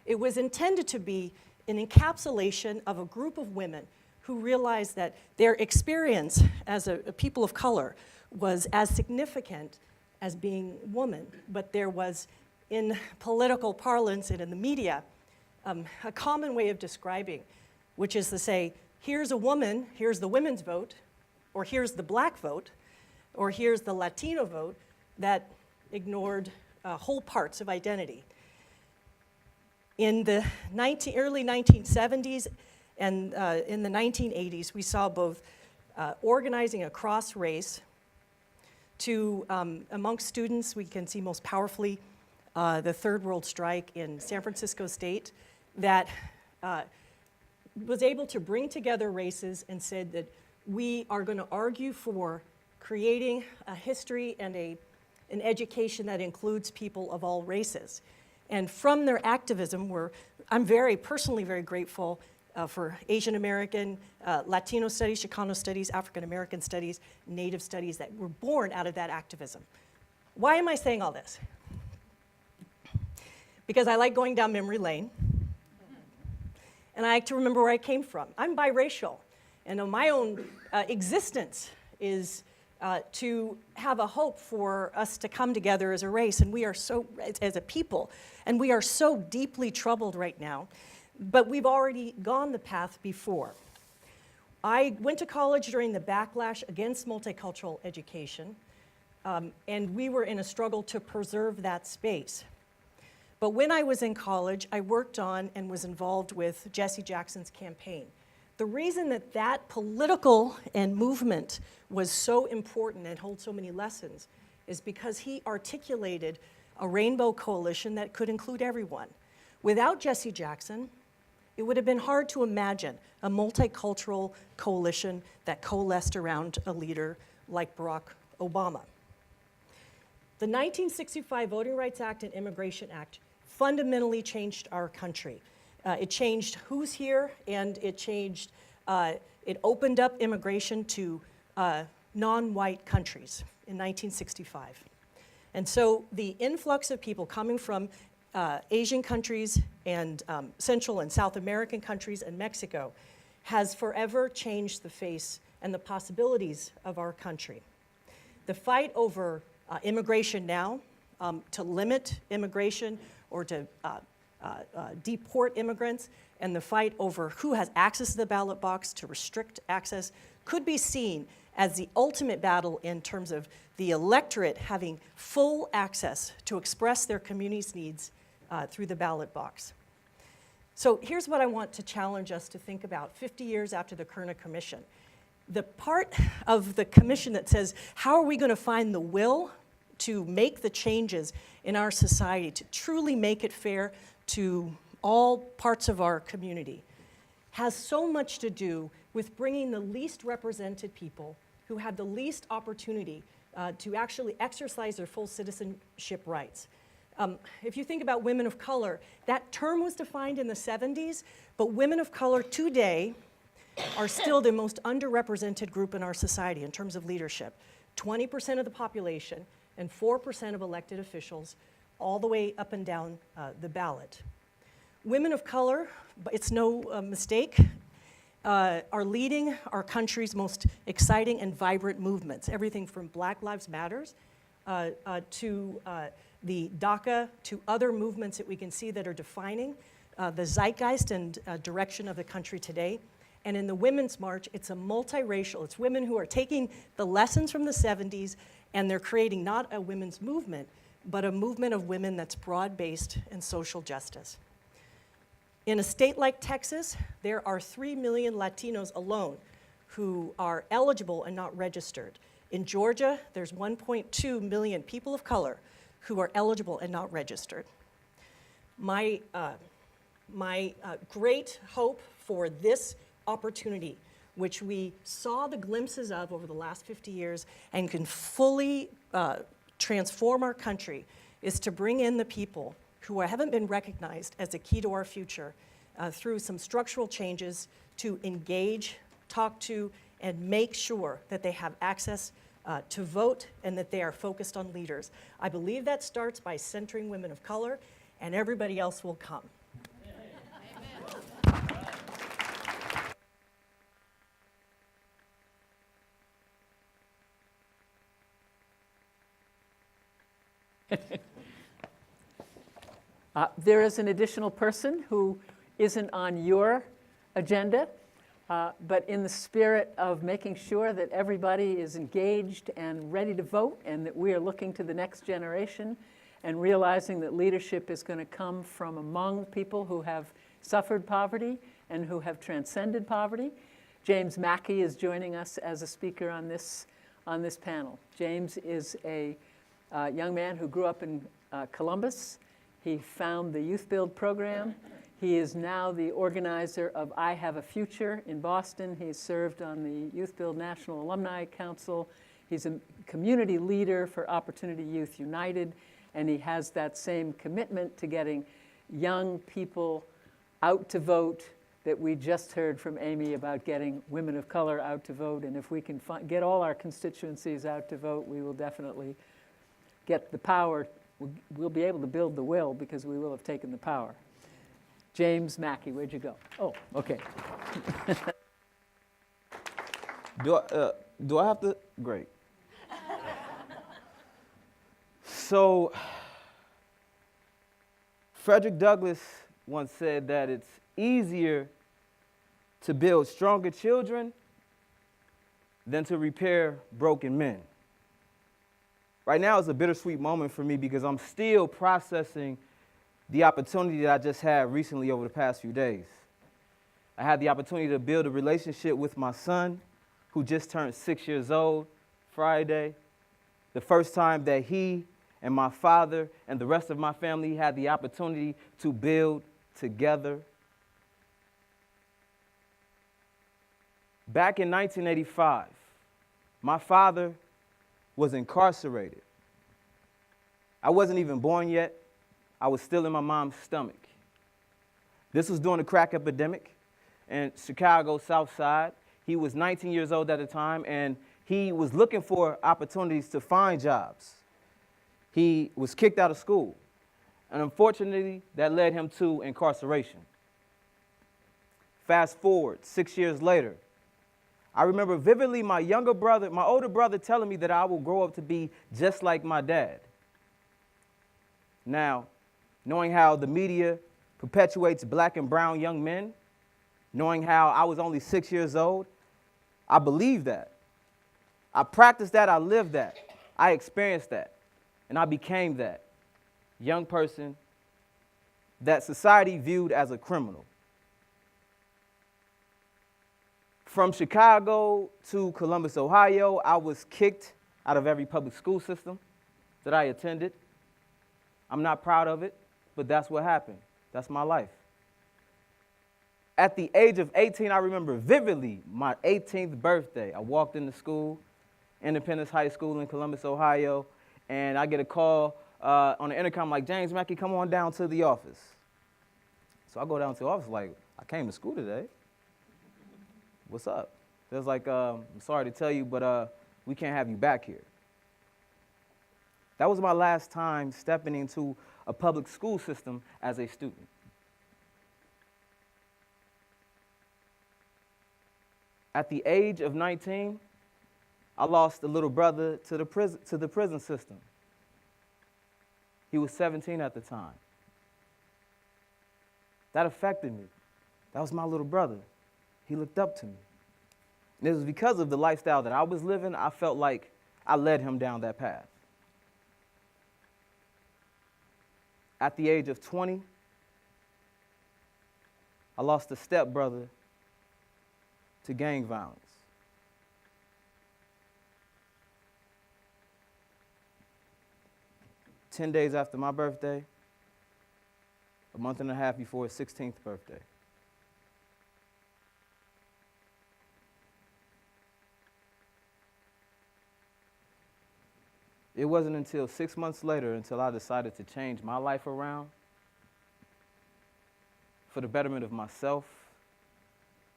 It was intended to be an encapsulation of a group of women who realized that their experience as a people of color was as significant as being woman, but there was, in political parlance and in the media, a common way of describing, which is to say, here's a woman, here's the women's vote, or here's the black vote, or here's the Latino vote that ignored whole parts of identity. In the early 1970s and in the 1980s, we saw both organizing across race to, amongst students, we can see most powerfully the Third World Strike in San Francisco State that was able to bring together races and said that we are going to argue for creating a history and an education that includes people of all races. And from their activism, I'm personally very grateful for Asian American, Latino studies, Chicano studies, African American studies, Native studies that were born out of that activism. Why am I saying all this? Because I like going down memory lane, and I like to remember where I came from. I'm biracial, and my own existence is to have a hope for us to come together as a race, and we are so, as a people, and we are so deeply troubled right now, but we've already gone the path before. I went to college during the backlash against multicultural education, and we were in a struggle to preserve that space. But when I was in college, I worked on and was involved with Jesse Jackson's campaign. The reason that political and movement was so important and holds so many lessons is because he articulated a rainbow coalition that could include everyone. Without Jesse Jackson, it would have been hard to imagine a multicultural coalition that coalesced around a leader like Barack Obama. The 1965 Voting Rights Act and Immigration Act fundamentally changed our country. It changed who's here, and it opened up immigration to non-white countries in 1965. And so the influx of people coming from Asian countries and Central and South American countries and Mexico has forever changed the face and the possibilities of our country. The fight over immigration now, to limit immigration or to deport immigrants, and the fight over who has access to the ballot box to restrict access could be seen as the ultimate battle in terms of the electorate having full access to express their community's needs through the ballot box. So here's what I want to challenge us to think about 50 years after the Kerner Commission. The part of the commission that says, how are we going to find the will to make the changes in our society to truly make it fair to all parts of our community, has so much to do with bringing the least represented people who have the least opportunity to actually exercise their full citizenship rights. If you think about women of color, that term was defined in the 70s, but women of color today are still the most underrepresented group in our society in terms of leadership. 20% of the population and 4% of elected officials, all the way up and down the ballot. Women of color, it's no mistake, are leading our country's most exciting and vibrant movements, everything from Black Lives Matters to the DACA, to other movements that we can see that are defining the zeitgeist and direction of the country today. And in the Women's March, it's a multiracial, it's women who are taking the lessons from the 70s and they're creating not a women's movement, but a movement of women that's broad-based and social justice. In a state like Texas, there are 3 million Latinos alone who are eligible and not registered. In Georgia, there's 1.2 million people of color who are eligible and not registered. My great hope for this opportunity, which we saw the glimpses of over the last 50 years and can fully transform our country, is to bring in the people who haven't been recognized as a key to our future through some structural changes to engage, talk to, and make sure that they have access to vote and that they are focused on leaders. I believe that starts by centering women of color, and everybody else will come. There is an additional person who isn't on your agenda, but in the spirit of making sure that everybody is engaged and ready to vote and that we are looking to the next generation and realizing that leadership is going to come from among people who have suffered poverty and who have transcended poverty, James Mackey is joining us as a speaker on this panel. James is a young man who grew up in Columbus. He found the Youth Build program. He is now the organizer of I Have a Future in Boston. He's served on the Youth Build National Alumni Council. He's a community leader for Opportunity Youth United, and he has that same commitment to getting young people out to vote that we just heard from Amy about getting women of color out to vote. And if we can get all our constituencies out to vote, we will definitely get the power. We'll be able to build the will because we will have taken the power. James Mackey, where'd you go? Oh, okay. Do I have to? Great. So, Frederick Douglass once said that it's easier to build stronger children than to repair broken men. Right now is a bittersweet moment for me because I'm still processing the opportunity that I just had recently over the past few days. I had the opportunity to build a relationship with my son, who just turned 6 years old Friday. The first time that he and my father and the rest of my family had the opportunity to build together. Back in 1985, my father was incarcerated. I wasn't even born yet. I was still in my mom's stomach. This was during the crack epidemic in Chicago, South Side. He was 19 years old at the time, and he was looking for opportunities to find jobs. He was kicked out of school, and unfortunately, that led him to incarceration. Fast forward 6 years later, I remember vividly my older brother telling me that I will grow up to be just like my dad. Now, knowing how the media perpetuates black and brown young men, knowing how I was only 6 years old, I believed that. I practiced that, I lived that, I experienced that, and I became that young person that society viewed as a criminal. From Chicago to Columbus, Ohio, I was kicked out of every public school system that I attended. I'm not proud of it, but that's what happened. That's my life. At the age of 18, I remember vividly my 18th birthday. I walked into school, Independence High School in Columbus, Ohio, and I get a call on the intercom like, James Mackey, come on down to the office. So I go down to the office like, I came to school today. What's up? They was like, I'm sorry to tell you, but we can't have you back here. That was my last time stepping into a public school system as a student. At the age of 19, I lost a little brother to the prison system. He was 17 at the time. That affected me. That was my little brother. He looked up to me. And it was because of the lifestyle that I was living, I felt like I led him down that path. At the age of 20, I lost a stepbrother to gang violence. "10 days after my birthday, a month and a half before his 16th birthday. It wasn't until 6 months later until I decided to change my life around for the betterment of myself,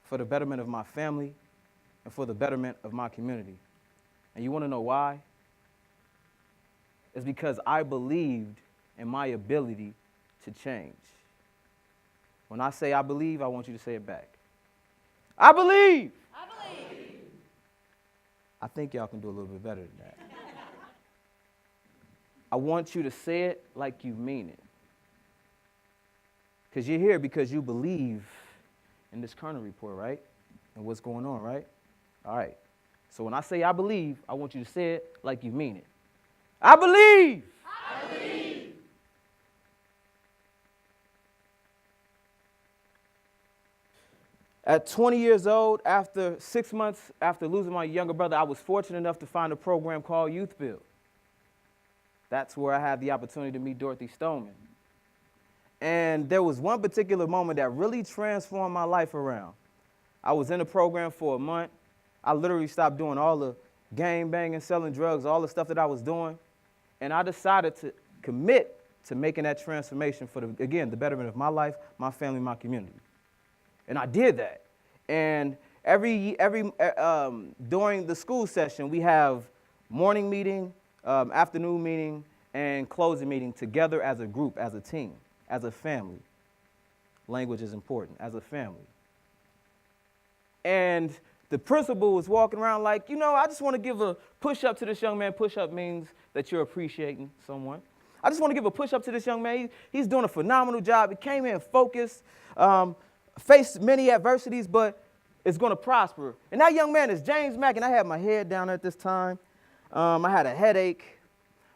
for the betterment of my family, and for the betterment of my community. And you want to know why? It's because I believed in my ability to change. When I say I believe, I want you to say it back. I believe. I believe. I think y'all can do a little bit better than that. I want you to say it like you mean it. Because you're here because you believe in this Kerner report, right? And what's going on, right? All right. So when I say I believe, I want you to say it like you mean it. I believe. I believe. At 20 years old, after 6 months after losing my younger brother, I was fortunate enough to find a program called Youth Build. That's where I had the opportunity to meet Dorothy Stoneman. And there was one particular moment that really transformed my life around. I was in the program for a month. I literally stopped doing all the gang banging, selling drugs, all the stuff that I was doing. And I decided to commit to making that transformation for, the betterment of my life, my family, my community. And I did that. And during the school session, we have morning meeting, afternoon meeting, and closing meeting together as a group, as a team, as a family. Language is important, as a family. And the principal was walking around like, I just want to give a push-up to this young man. Push-up means that you're appreciating someone. I just want to give a push-up to this young man. He's doing a phenomenal job. He came in focused, faced many adversities, but is going to prosper. And that young man is James Mack, and I had my head down at this time. I had a headache,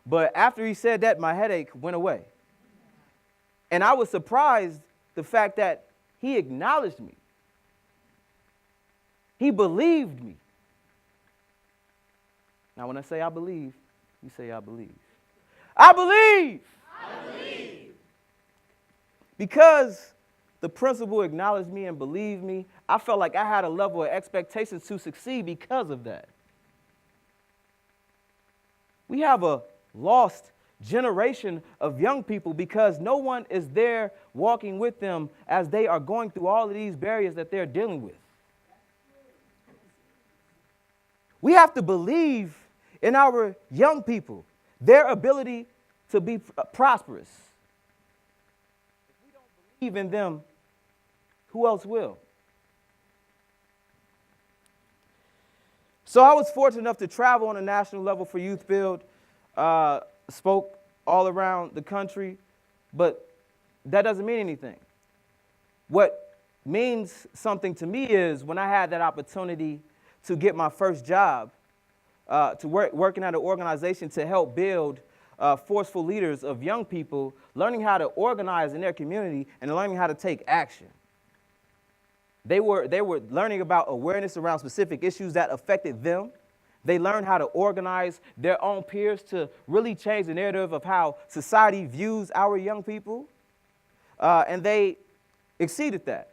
but after he said that, my headache went away. And I was surprised the fact that he acknowledged me. He believed me. Now, when I say I believe, you say I believe. I believe! I believe! Because the principal acknowledged me and believed me, I felt like I had a level of expectations to succeed because of that. We have a lost generation of young people because no one is there walking with them as they are going through all of these barriers that they're dealing with. We have to believe in our young people, their ability to be prosperous. If we don't believe in them, who else will? So I was fortunate enough to travel on a national level for Youth Build, spoke all around the country, but that doesn't mean anything. What means something to me is when I had that opportunity to get my first job, working at an organization to help build forceful leaders of young people, learning how to organize in their community and learning how to take action. They were learning about awareness around specific issues that affected them. They learned how to organize their own peers to really change the narrative of how society views our young people, and they exceeded that.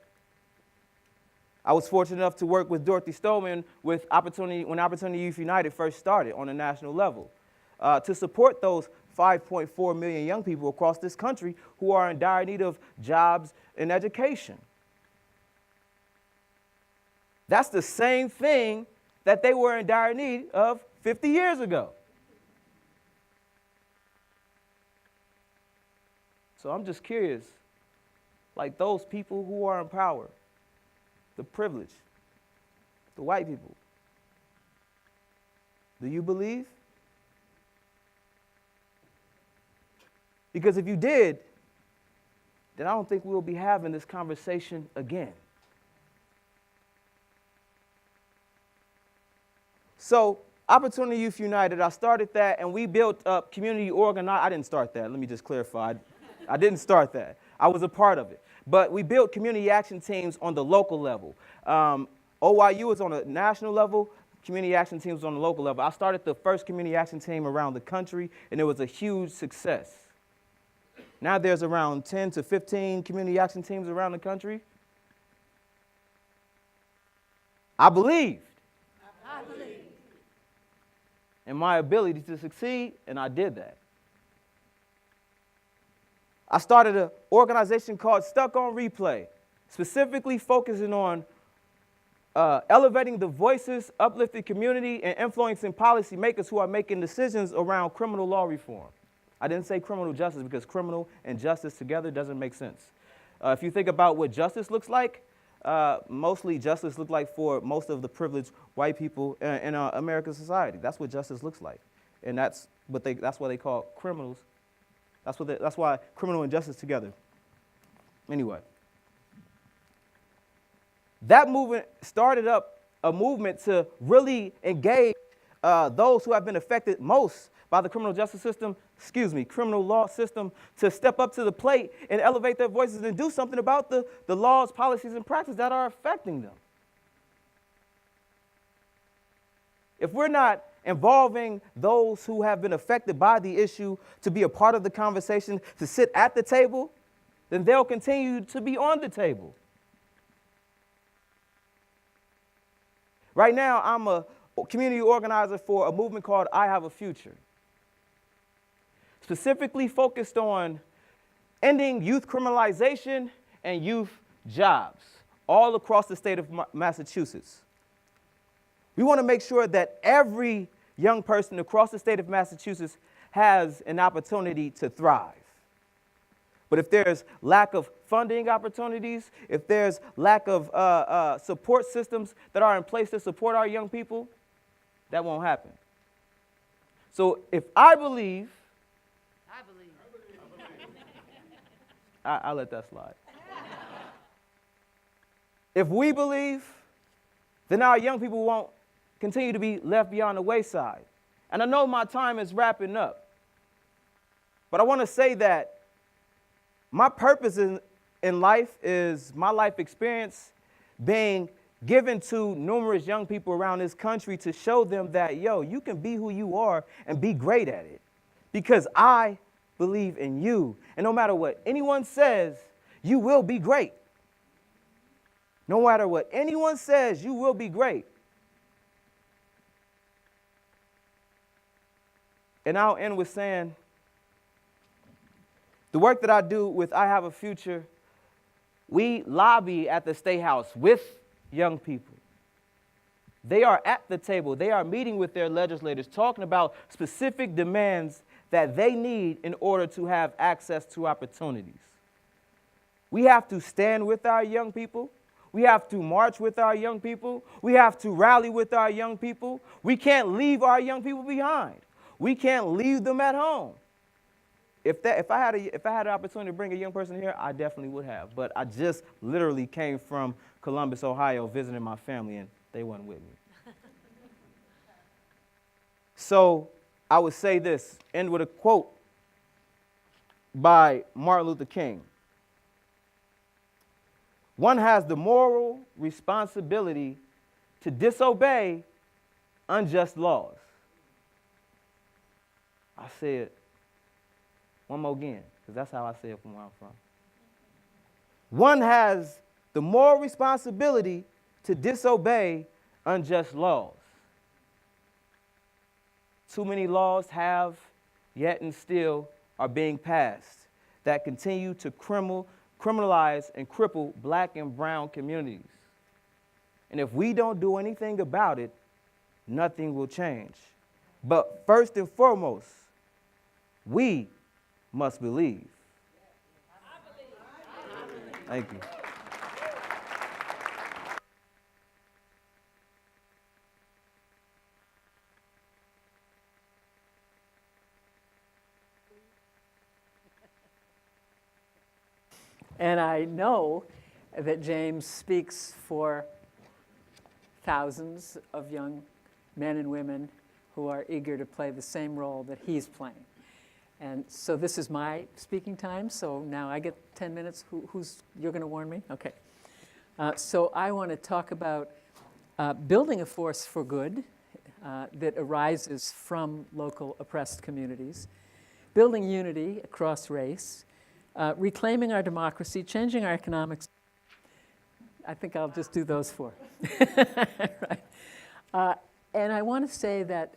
I was fortunate enough to work with Dorothy Stoneman when Opportunity Youth United first started on a national level, to support those 5.4 million young people across this country who are in dire need of jobs and education. That's the same thing that they were in dire need of 50 years ago. So I'm just curious, like those people who are in power, the privileged, the white people, do you believe? Because if you did, then I don't think we'll be having this conversation again. So, Opportunity Youth United, I started that, and we built up community organized. I didn't start that. Let me just clarify. I didn't start that. I was a part of it. but we built community action teams on the local level. OYU is on a national level, community action teams on the local level. I started the first community action team around the country, and it was a huge success. Now there's around 10 to 15 community action teams around the country. I believed in my ability to succeed, and I did that. I started an organization called Stuck on Replay, specifically focusing on elevating the voices, uplifting community, and influencing policymakers who are making decisions around criminal law reform. I didn't say criminal justice because criminal and justice together doesn't make sense. If you think about what justice looks like, mostly justice looks like for most of the privileged white people in American society. That's what justice looks like, and that's why they call criminals. That's why criminal and justice together. Anyway, that movement started up a movement to really engage those who have been affected most by the criminal law system, to step up to the plate and elevate their voices and do something about the laws, policies, and practices that are affecting them. If we're not involving those who have been affected by the issue to be a part of the conversation, to sit at the table, then they'll continue to be on the table. Right now, I'm a community organizer for a movement called I Have a Future, specifically focused on ending youth criminalization and youth jobs all across the state of Massachusetts. We want to make sure that every young person across the state of Massachusetts has an opportunity to thrive. But if there's lack of funding opportunities, if there's lack of support systems that are in place to support our young people, that won't happen. So if I believe, I'll let that slide. If we believe, then our young people won't continue to be left beyond the wayside. And I know my time is wrapping up, but I want to say that my purpose in life is my life experience being given to numerous young people around this country to show them that, you can be who you are and be great at it, because I believe in you. And no matter what anyone says, you will be great. No matter what anyone says, you will be great. And I'll end with saying, the work that I do with I Have a Future, we lobby at the State House with young people. They are at the table. They are meeting with their legislators, talking about specific demands that they need in order to have access to opportunities. We have to stand with our young people. We have to march with our young people. We have to rally with our young people. We can't leave our young people behind. We can't leave them at home. If I had an opportunity to bring a young person here, I definitely would have. But I just literally came from Columbus, Ohio, visiting my family, and they weren't with me. So I would say this, end with a quote by Martin Luther King. One has the moral responsibility to disobey unjust laws. I say it one more again, because that's how I say it from where I'm from. One has the moral responsibility to disobey unjust laws. Too many laws have, yet and still are being passed that continue to criminalize and cripple black and brown communities. And if we don't do anything about it, nothing will change. But first and foremost, we must believe. Thank you. And I know that James speaks for thousands of young men and women who are eager to play the same role that he's playing. And so this is my speaking time, so now I get 10 minutes. You're going to warn me? Okay. So I want to talk about building a force for good that arises from local oppressed communities, building unity across race, reclaiming our democracy, changing our economics. I think I'll just do those four. Right. And I want to say that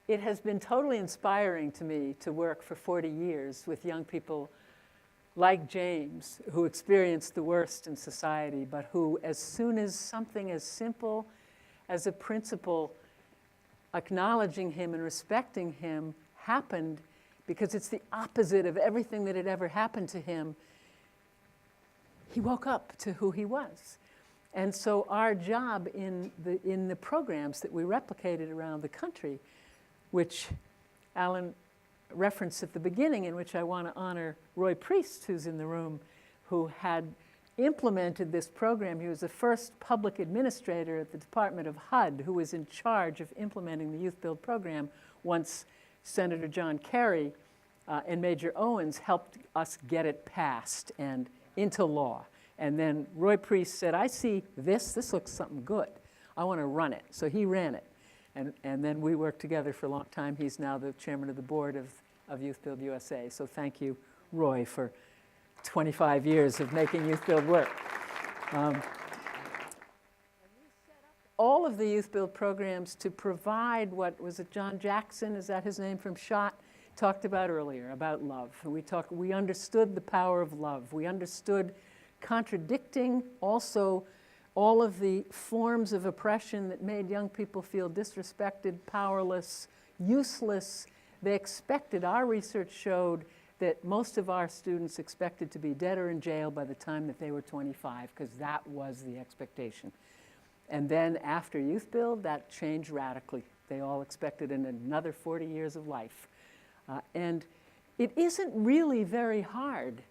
it has been totally inspiring to me to work for 40 years with young people like James, who experienced the worst in society, but who, as soon as something as simple as a principle, acknowledging him and respecting him, happened, because it's the opposite of everything that had ever happened to him, he woke up to who he was. And so our job in the programs that we replicated around the country, which Alan referenced at the beginning, in which I want to honor Roy Priest, who's in the room, who had implemented this program. He was the first public administrator at the Department of HUD who was in charge of implementing the Youth Build program once Senator John Kerry and Major Owens helped us get it passed and into law. And then Roy Priest said, I see this looks something good. I want to run it. So he ran it. And then we worked together for a long time. He's now the chairman of the board of Youth Build USA. So thank you, Roy, for 25 years of making Youth Build work. All of the Youth Build programs to provide what was it, John Jackson, is that his name, from SHOT, talked about earlier, about love. We understood the power of love. We understood contradicting also all of the forms of oppression that made young people feel disrespected, powerless, useless. They expected, our research showed that most of our students expected to be dead or in jail by the time that they were 25, because that was the expectation. And then after Youth Build, that changed radically. They all expected another 40 years of life. And it isn't really very hard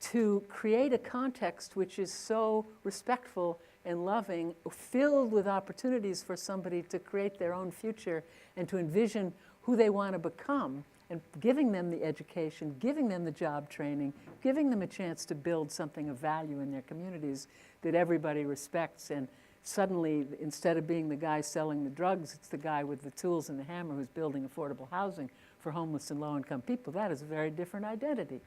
to create a context which is so respectful and loving, filled with opportunities for somebody to create their own future and to envision who they want to become, and giving them the education, giving them the job training, giving them a chance to build something of value in their communities that everybody respects. And suddenly, instead of being the guy selling the drugs, it's the guy with the tools and the hammer who's building affordable housing for homeless and low-income people. That is a very different identity.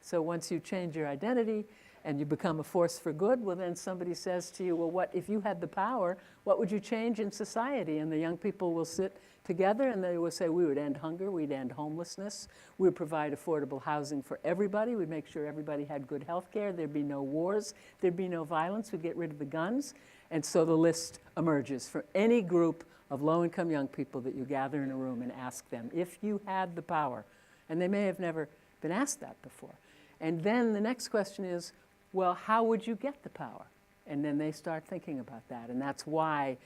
So once you change your identity and you become a force for good, well, then somebody says to you, well, what if you had the power, what would you change in society? And the young people will sit together and they will say, we would end hunger, we'd end homelessness, we would provide affordable housing for everybody, we'd make sure everybody had good health care, there'd be no wars, there'd be no violence, we'd get rid of the guns. And so the list emerges for any group of low-income young people that you gather in a room and ask them, if you had the power, and they may have never been asked that before. And then the next question is, well, how would you get the power? And then they start thinking about that. And that's why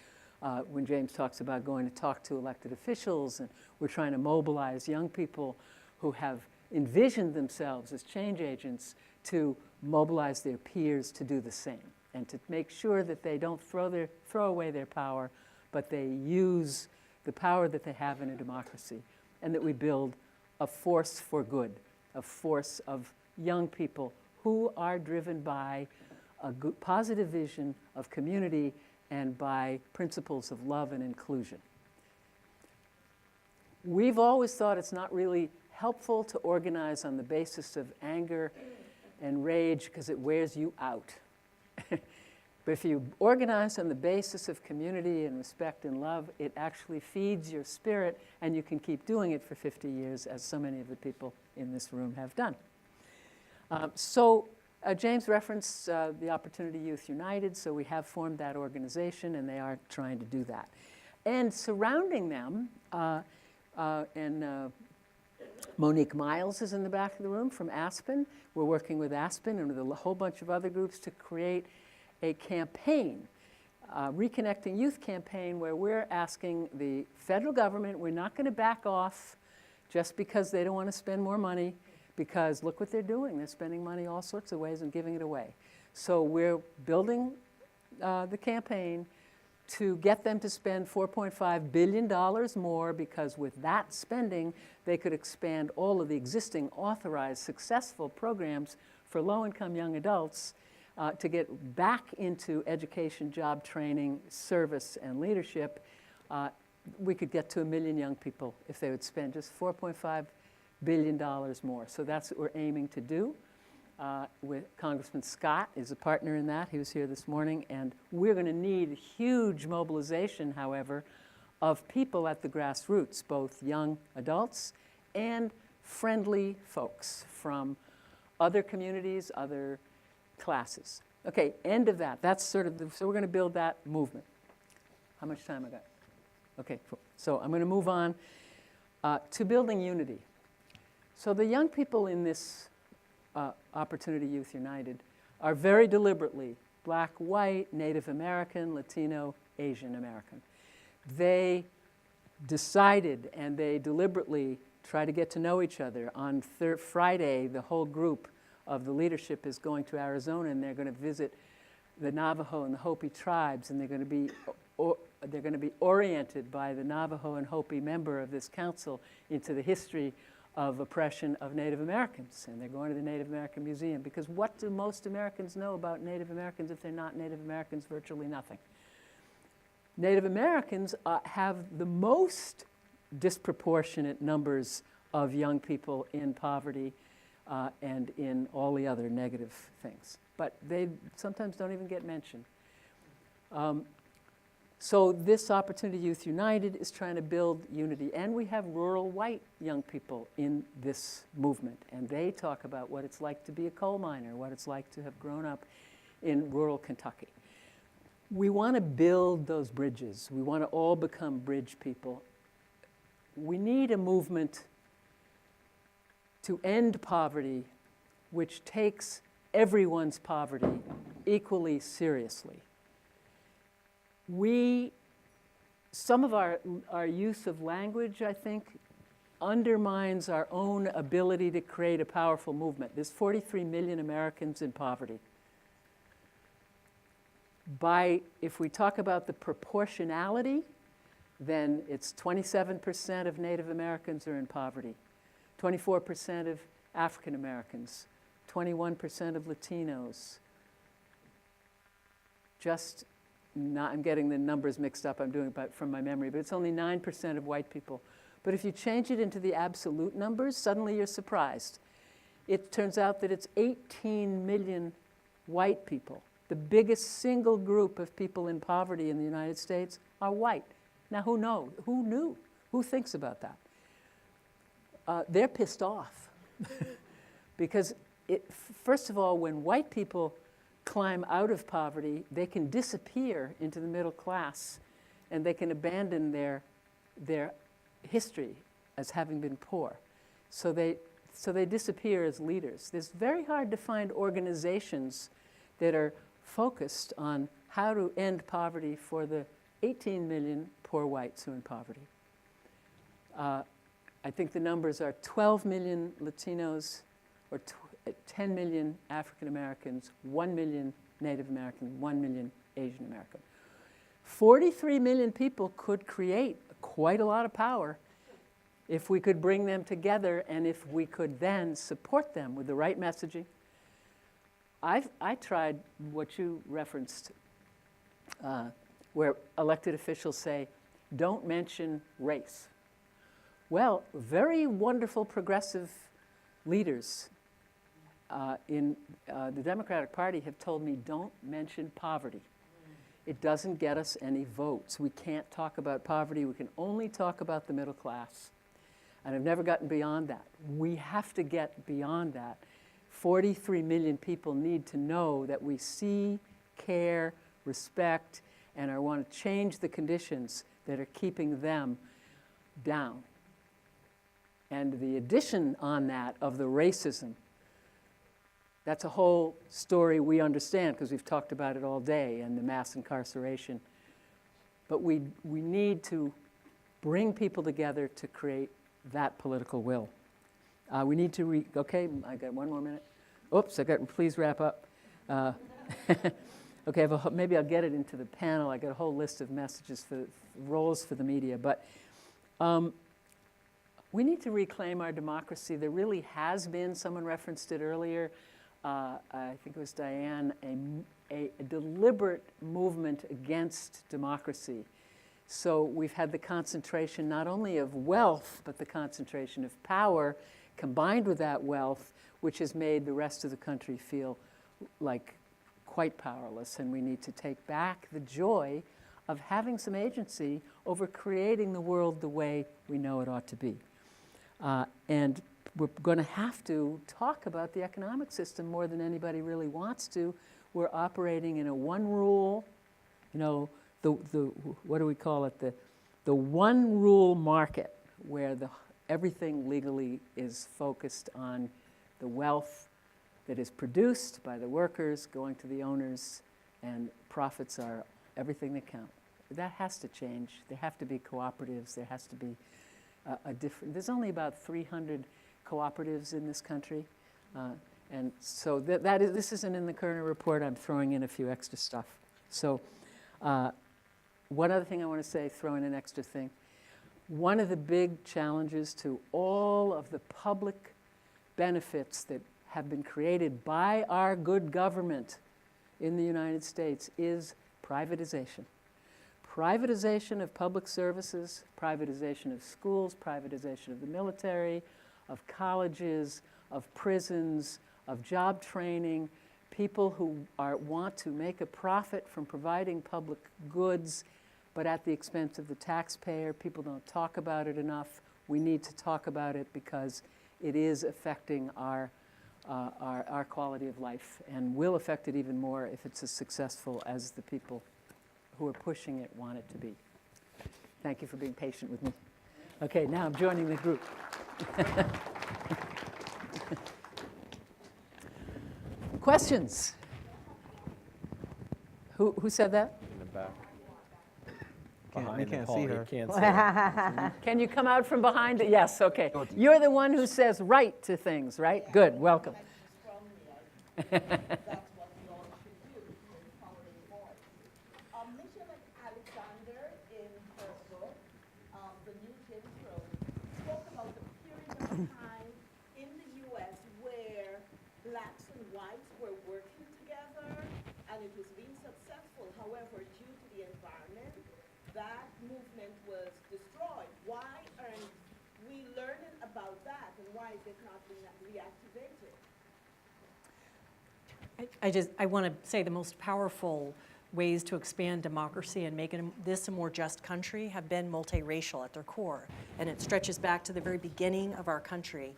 when James talks about going to talk to elected officials, and we're trying to mobilize young people who have envisioned themselves as change agents to mobilize their peers to do the same, and to make sure that they don't throw away their power, but they use the power that they have in a democracy, and that we build a force for good, a force of young people who are driven by a good, positive vision of community and by principles of love and inclusion. We've always thought it's not really helpful to organize on the basis of anger and rage because it wears you out. But if you organize on the basis of community and respect and love, it actually feeds your spirit, and you can keep doing it for 50 years, as so many of the people in this room have done. James referenced the Opportunity Youth United, so we have formed that organization, and they are trying to do that. And surrounding them, Monique Miles is in the back of the room from Aspen. We're working with Aspen and with a whole bunch of other groups to create a campaign, Reconnecting Youth campaign, where we're asking the federal government, we're not going to back off just because they don't want to spend more money, because look what they're doing. They're spending money all sorts of ways and giving it away. So we're building the campaign to get them to spend $4.5 billion more, because with that spending, they could expand all of the existing authorized successful programs for low-income young adults to get back into education, job training, service, and leadership. We could get to 1 million young people if they would spend just $4.5 billion more. So that's what we're aiming to do. With Congressman Scott is a partner in that. He was here this morning. And we're going to need huge mobilization, however, of people at the grassroots, both young adults and friendly folks from other communities, other classes. Okay, end of that. That's sort of so we're going to build that movement. How much time I got? Okay, cool. So I'm going to move on to building unity. So the young people in this Opportunity Youth United are very deliberately Black, white, Native American, Latino, Asian American. They decided and they deliberately try to get to know each other. On Friday, the whole group of the leadership is going to Arizona, and they're going to visit the Navajo and the Hopi tribes, and they're going to be oriented by the Navajo and Hopi member of this council into the history of oppression of Native Americans. And they're going to the Native American Museum, because what do most Americans know about Native Americans if they're not Native Americans? Virtually nothing. Native Americans have the most disproportionate numbers of young people in poverty and in all the other negative things. But they sometimes don't even get mentioned. So this Opportunity Youth United is trying to build unity. And we have rural white young people in this movement. And they talk about what it's like to be a coal miner, what it's like to have grown up in rural Kentucky. We want to build those bridges. We want to all become bridge people. We need a movement to end poverty which takes everyone's poverty equally seriously. Some of our use of language, I think, undermines our own ability to create a powerful movement. There's 43 million Americans in poverty. If we talk about the proportionality, then it's 27% of Native Americans are in poverty, 24% of African Americans, 21% of Latinos. I'm getting the numbers mixed up, I'm doing it from my memory, but it's only 9% of white people. But if you change it into the absolute numbers, suddenly you're surprised. It turns out that it's 18 million white people. The biggest single group of people in poverty in the United States are white. Now, who knew? Who thinks about that? They're pissed off. Because, first of all, when white people climb out of poverty, they can disappear into the middle class, and they can abandon their history as having been poor. So they disappear as leaders. It's very hard to find organizations that are focused on how to end poverty for the 18 million poor whites who are in poverty. I think the numbers are 12 million Latinos, or 10 million African Americans, 1 million Native American, 1 million Asian American. 43 million people could create quite a lot of power if we could bring them together, and if we could then support them with the right messaging. I tried what you referenced, where elected officials say, don't mention race. Well, very wonderful progressive leaders in the Democratic Party have told me, don't mention poverty. It doesn't get us any votes. We can't talk about poverty. We can only talk about the middle class. And I've never gotten beyond that. We have to get beyond that. 43 million people need to know that we see, care, respect, and I want to change the conditions that are keeping them down. And the addition on that of the racism, that's a whole story we understand because we've talked about it all day, and the mass incarceration. But we need to bring people together to create that political will. We need to okay, I got one more minute. Oops, please wrap up. Okay, maybe I'll get it into the panel. I got a whole list of messages for roles for the media, but we need to reclaim our democracy. There really has been, someone referenced it earlier, I think it was Diane, a deliberate movement against democracy. So we've had the concentration not only of wealth, but the concentration of power combined with that wealth, which has made the rest of the country feel like quite powerless. And we need to take back the joy of having some agency over creating the world the way we know it ought to be. And we're going to have to talk about the economic system more than anybody really wants to. We're operating in a one rule, you know, what do we call it? The one rule market, where everything legally is focused on the wealth that is produced by the workers going to the owners, and profits are everything that count. That has to change. There have to be cooperatives. There has to be there's only about 300 cooperatives in this country. And so this isn't in the Kerner report. I'm throwing in a few extra stuff. So one other thing I want to say, throw in an extra thing. One of the big challenges to all of the public benefits that have been created by our good government in the United States is privatization. Privatization of public services, privatization of schools, privatization of the military, of colleges, of prisons, of job training, people who want to make a profit from providing public goods, but at the expense of the taxpayer. People don't talk about it enough. We need to talk about it because it is affecting our quality of life, and will affect it even more if it's as successful as the people who are pushing it want it to be. Thank you for being patient with me. Okay, now I'm joining the group. Questions? Who said that? In the back. We can't see her. Can't see her. Can you come out from behind? Yes, okay. You're the one who says right to things, right? Good, welcome. Time in the U.S. where blacks and whites were working together, and it was being successful. However, due to the environment, that movement was destroyed. Why aren't we learning about that, and why is it not being reactivated? I want to say the most powerful ways to expand democracy and make this a more just country have been multiracial at their core. And it stretches back to the very beginning of our country.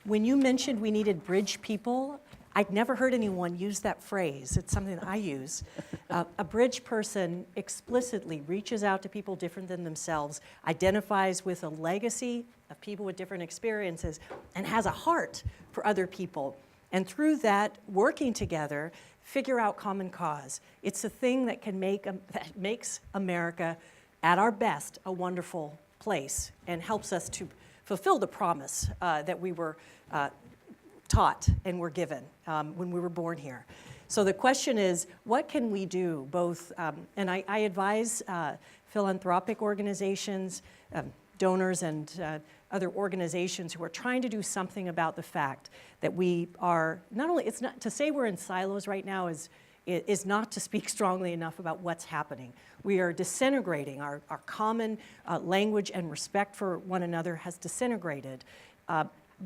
When you mentioned we needed bridge people, I'd never heard anyone use that phrase. It's something that I use. A bridge person explicitly reaches out to people different than themselves, identifies with a legacy of people with different experiences, and has a heart for other people. And through that, working together, figure out common cause. It's a thing that that makes America, at our best, a wonderful place, and helps us to fulfill the promise that we were taught and were given when we were born here. So the question is, what can we do both, and I advise philanthropic organizations, donors, and other organizations who are trying to do something about the fact that we are, not only, it's not, to say we're in silos right now is not to speak strongly enough about what's happening. We are disintegrating. Our common language and respect for one another has disintegrated.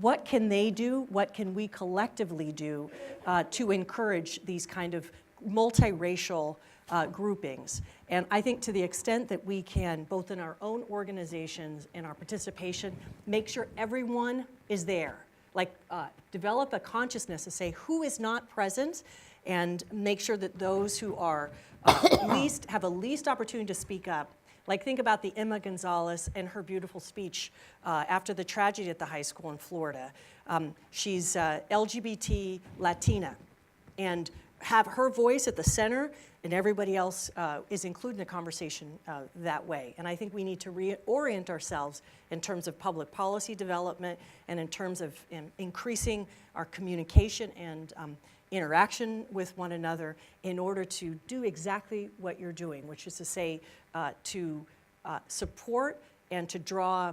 What can they do? What can we collectively do to encourage these kind of multiracial groupings? And I think to the extent that we can, both in our own organizations and our participation, make sure everyone is there. Like develop a consciousness to say who is not present, and make sure that those who are have a least opportunity to speak up. Like think about the Emma Gonzalez and her beautiful speech after the tragedy at the high school in Florida. She's LGBT Latina, and have her voice at the center, and everybody else is included in the conversation that way. And I think we need to reorient ourselves in terms of public policy development and in terms of increasing our communication and interaction with one another in order to do exactly what you're doing, which is to say, to support and to draw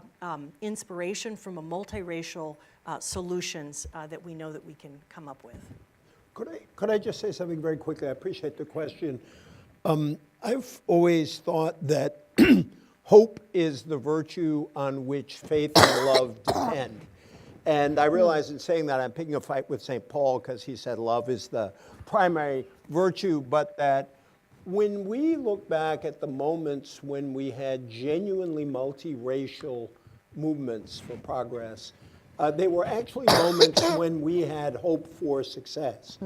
inspiration from a multiracial solutions that we know that we can come up with. Could I just say something very quickly? I appreciate the question. I've always thought that hope is the virtue on which faith and love depend. And I realize in saying that I'm picking a fight with St. Paul because he said love is the primary virtue, but that when we look back at the moments when we had genuinely multiracial movements for progress, they were actually moments when we had hope for success.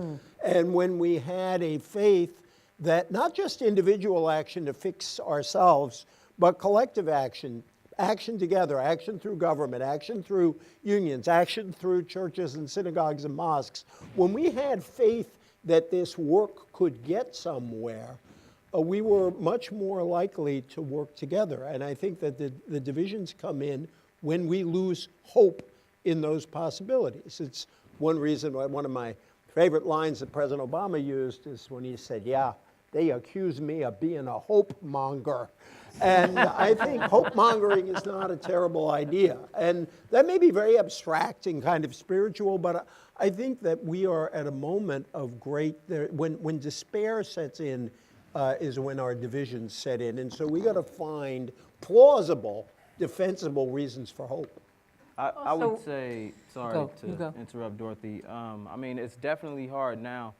And when we had a faith that not just individual action to fix ourselves, but collective action, action together, action through government, action through unions, action through churches and synagogues and mosques. When we had faith that this work could get somewhere, we were much more likely to work together. And I think that the divisions come in when we lose hope in those possibilities. It's one reason why one of my favorite lines that President Obama used is when he said, yeah, they accuse me of being a hope monger. And I think hope mongering is not a terrible idea. And that may be very abstract and kind of spiritual, but I think that we are at a moment of great, when despair sets in, is when our divisions set in. And so we got to find plausible, defensible reasons for hope. I would say, sorry Go, to you go. interrupt Dorothy. I mean, it's definitely hard now,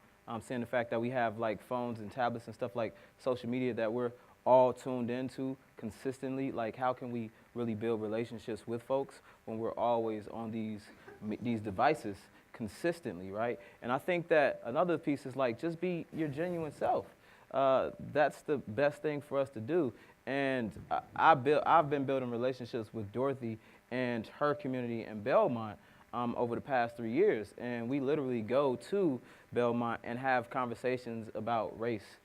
seeing the fact that we have like phones and tablets and stuff like social media that we're all tuned into consistently. Like, how can we really build relationships with folks when we're always on these devices consistently, right? And I think that another piece is like, just be your genuine self. That's the best thing for us to do. And I've been building relationships with Dorothy and her community in Belmont over the past 3 years. And we literally go to Belmont and have conversations about race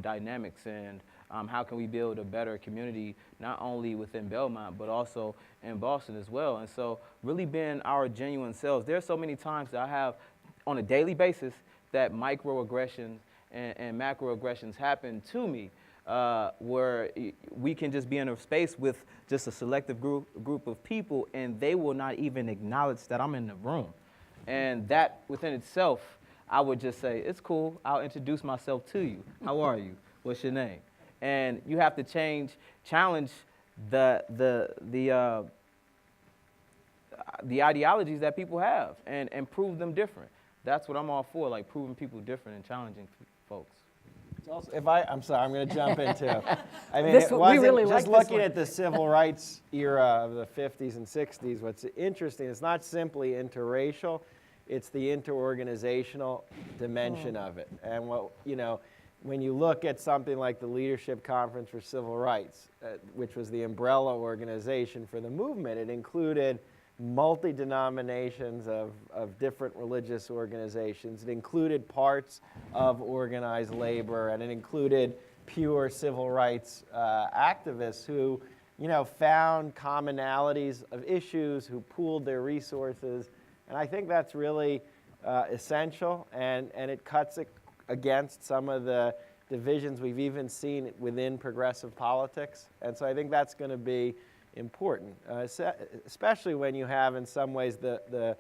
dynamics and how can we build a better community, not only within Belmont, but also in Boston as well. And so really being our genuine selves. There are so many times that I have on a daily basis that microaggressions and macroaggressions happen to me, where we can just be in a space with just a selective group of people, and they will not even acknowledge that I'm in the room. And that within itself, I would just say, it's cool, I'll introduce myself to you. How are you? What's your name? And you have to challenge the ideologies that people have and prove them different. That's what I'm all for, like proving people different and challenging folks. Also, I'm sorry, I'm going to jump in too. I mean, This- it we wasn't really like just this looking one. at the civil rights era of the 50s and 60s. What's interesting is not simply interracial, it's the interorganizational dimension of it. And when you look at something like the Leadership Conference for Civil Rights, which was the umbrella organization for the movement, it included multi-denominations of different religious organizations. It included parts of organized labor, and it included pure civil rights activists who, found commonalities of issues, who pooled their resources. And I think that's really essential, and it cuts against some of the divisions we've even seen within progressive politics. And so I think that's going to be important, especially when you have, in some ways, the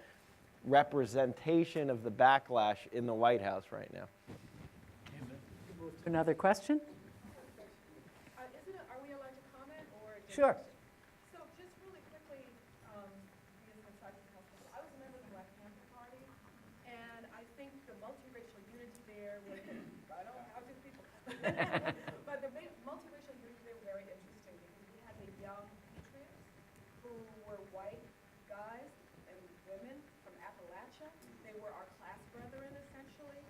representation of the backlash in the White House right now. Another question? Are we allowed to comment or? Sure. So just really quickly, being from Sergeant Hospital, I was a member of the Black Panther Party, and I think the multiracial unity there was, I don't know how to people, but the multiracial unity there was very interesting because we had the young patriots who were white guys and women from Appalachia. They were our class brethren essentially,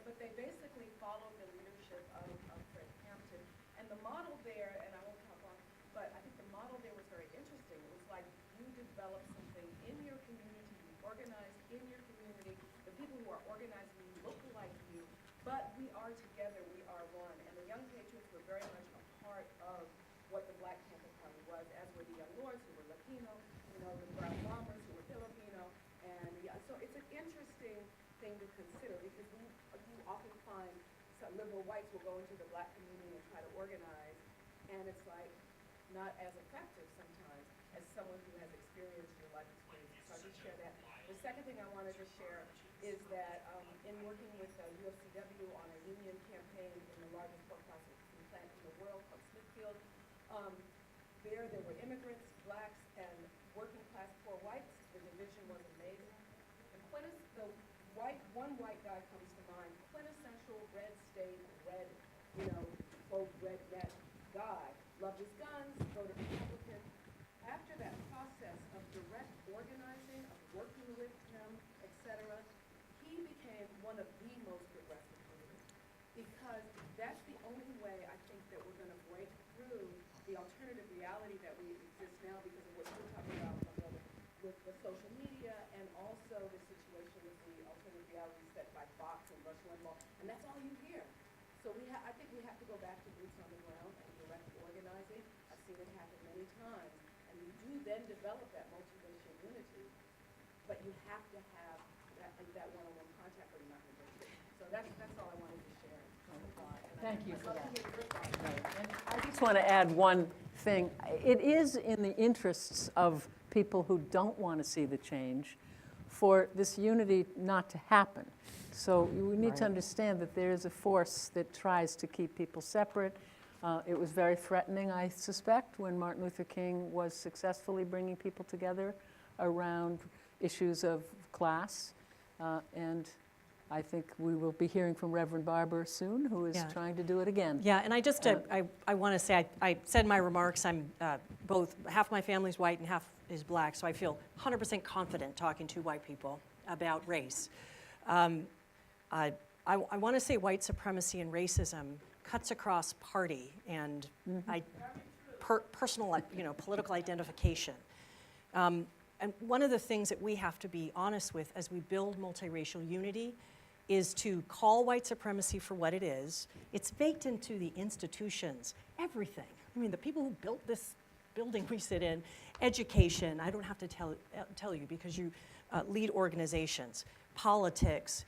but they basically followed the leadership of Fred Hampton. And the model there, and I won't talk long, but I think the model there was very interesting. It was like you develop something in your community, you organize in your community. The people who are organizing you look like you, but we are together, we are one. And the young patriots were very much a part of what the Black Panther Party was, as were the young lords who were Latino, the brown bombers who were Filipino. And yeah, so it's an interesting thing thing to consider, because you often find some liberal whites will go into the black community and try to organize, and it's like not as effective sometimes as someone who has experienced your life experiences. So I just share that. The second thing I wanted to share is that in working with UFCW on a union campaign in the largest pork processing plant in the world called Smithfield, there were immigrants, blacks, and working class poor whites. The division was amazing. One white guy comes to mind, quintessential red state, red, quote, redneck guy. Loved his guns, voted Republican. After that process of direct organizing, of working with him, etc., he became one of the most progressive leaders. Because that's the only way I think that we're going to break through the alternative reality that we exist now because of what you're talking about, my brother, with the social media and also the situation with the alternative reality set by Fox and Rush Limbaugh. And that's all you hear. So I think we have to go back to boots on the ground and direct organizing. I've seen it happen many times. And you do then develop that multiracial unity, but you have to have that one-on-one contact or you're not going to get it. So that's all I wanted to share. Thank you for that. I just want to add one thing. It is in the interests of people who don't want to see the change for this unity not to happen. So we need to understand that there is a force that tries to keep people separate. It was very threatening, I suspect, when Martin Luther King was successfully bringing people together around issues of class. And I think we will be hearing from Reverend Barber soon, who is trying to do it again. Yeah, and I just, I want to say, I said in my remarks, I'm both, half my family's white and half is black, so I feel 100% confident talking to white people about race. I want to say white supremacy and racism cuts across party and personal, political identification. And one of the things that we have to be honest with as we build multiracial unity is to call white supremacy for what it is. It's baked into the institutions, everything. I mean, the people who built this building we sit in, education, I don't have to tell you because you lead organizations, politics.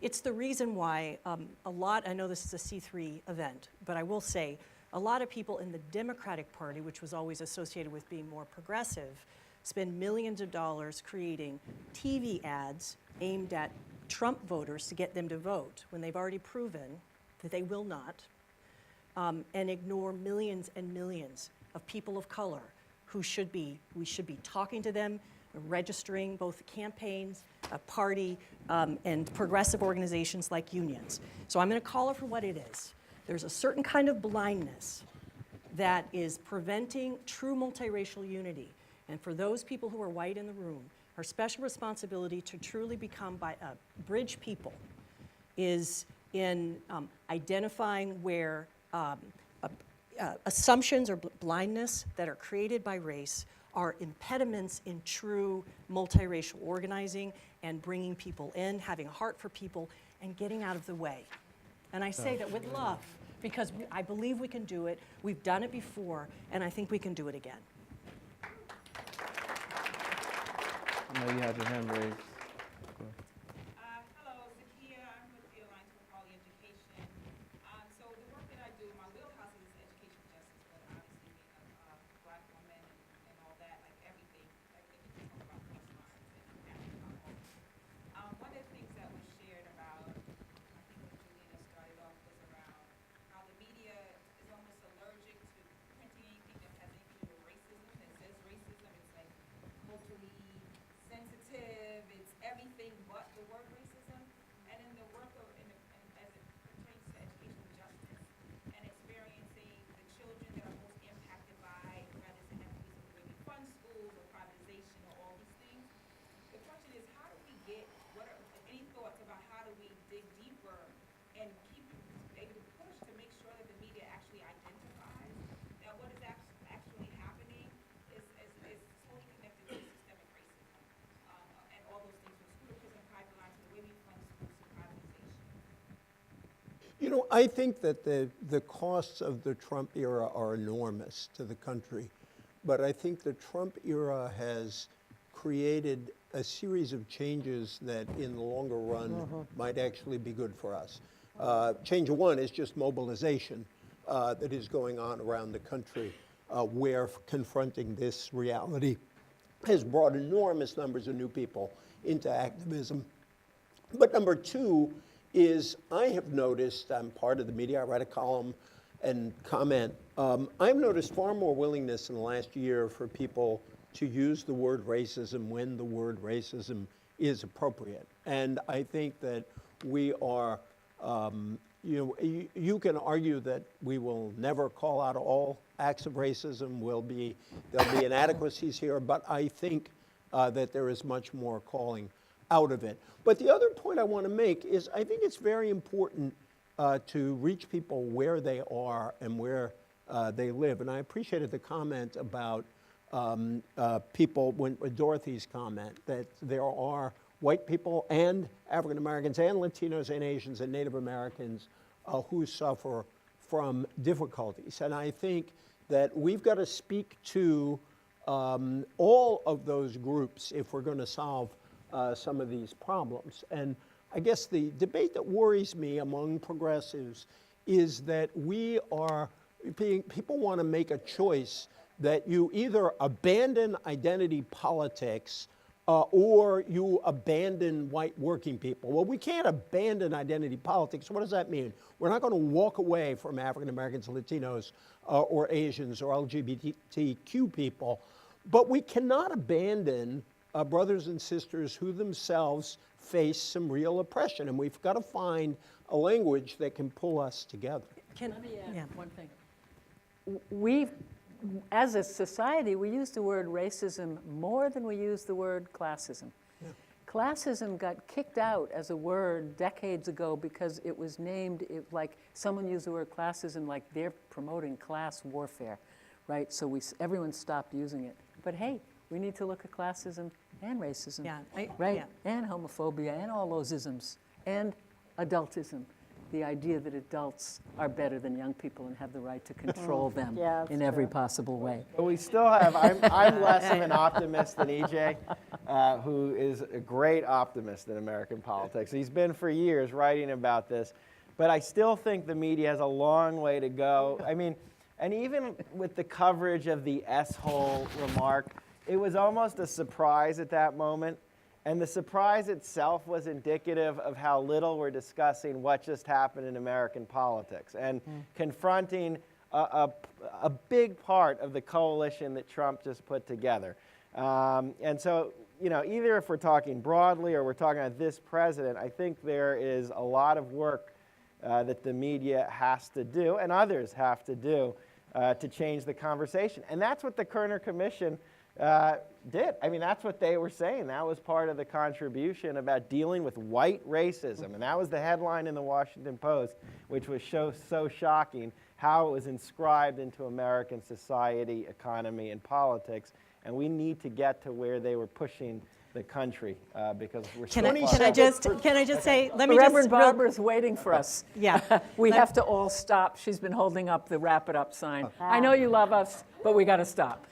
It's the reason why I know this is a C3 event, but I will say a lot of people in the Democratic Party, which was always associated with being more progressive, spend millions of dollars creating TV ads aimed at Trump voters to get them to vote when they've already proven that they will not, and ignore millions and millions of people of color who we should be talking to them, registering both campaigns, a party, and progressive organizations like unions. So I'm going to call it for what it is. There's a certain kind of blindness that is preventing true multiracial unity. And for those people who are white in the room, our special responsibility to truly become bridge people is in identifying where assumptions or blindness that are created by race are impediments in true multiracial organizing and bringing people in, having a heart for people, and getting out of the way. And I say that with love, because I believe we can do it. We've done it before, and I think we can do it again. I know you had your hand raised. Hello, Zakia. I'm with the Alliance for Quality Education. So the work that I do, my wheelhouse is education justice, but obviously being a black woman and all that, like everything you talk about plus lines and impacting our home. One of the things that was shared about, I think when Juliana started off, was around how the media is almost allergic to printing anything that has anything to do with racism, that says racism. It's like culturally sensitive, it's everything but the word racism. And in the work of, as it pertains to educational justice and experiencing the children that are most impacted by, whether it's inequities in the way we fund schools or privatization or all these things, the question is, how do we any thoughts about how do we dig deeper and keep able to push to make sure that the media actually identifies that what is actually happening is totally connected to systemic racism and all those things from school to prison pipeline to the way we fund schools to privatization. I think that the costs of the Trump era are enormous to the country, but I think the Trump era has created a series of changes that in the longer run might actually be good for us. Change one is just mobilization that is going on around the country where confronting this reality has brought enormous numbers of new people into activism. But number two is I have noticed, I'm part of the media, I write a column and comment, I've noticed far more willingness in the last year for people to use the word racism when the word racism is appropriate. And I think that we are, you can argue that we will never call out all acts of racism, there'll be inadequacies here, but I think that there is much more calling out of it. But the other point I want to make is I think it's very important to reach people where they are and where they live. And I appreciated the comment about people, with Dorothy's comment, that there are white people and African Americans and Latinos and Asians and Native Americans who suffer from difficulties. And I think that we've got to speak to all of those groups if we're going to solve some of these problems. And I guess the debate that worries me among progressives is that people want to make a choice that you either abandon identity politics or you abandon white working people. Well, we can't abandon identity politics. What does that mean? We're not going to walk away from African Americans, Latinos, or Asians or LGBTQ people, but we cannot abandon brothers and sisters who themselves face some real oppression, and we've got to find a language that can pull us together. Let me add one thing. As a society, we use the word racism more than we use the word classism. Yeah. Classism got kicked out as a word decades ago because it was named, like someone used the word classism like they're promoting class warfare, right? So everyone stopped using it. But hey, we need to look at classism and racism, right? Yeah. And homophobia and all those isms and adultism. The idea that adults are better than young people and have the right to control them in every possible way. But we still have, I'm less of an optimist than EJ, who is a great optimist in American politics. He's been for years writing about this, but I still think the media has a long way to go. I mean, and even with the coverage of the S-hole remark, it was almost a surprise at that moment. And the surprise itself was indicative of how little we're discussing what just happened in American politics and confronting a big part of the coalition that Trump just put together. And so, either if we're talking broadly or we're talking about this president, I think there is a lot of work that the media has to do and others have to do to change the conversation. And that's what the Kerner Commission did. I mean, that's what they were saying. That was part of the contribution about dealing with white racism. And that was the headline in the Washington Post, which was so shocking, how it was inscribed into American society, economy, and politics. And we need to get to where they were pushing the country because we're Can I just say, let me Reverend Barbara's waiting for us. Yeah. We have to all stop. She's been holding up the wrap it up sign. I know you love us, but we got to stop.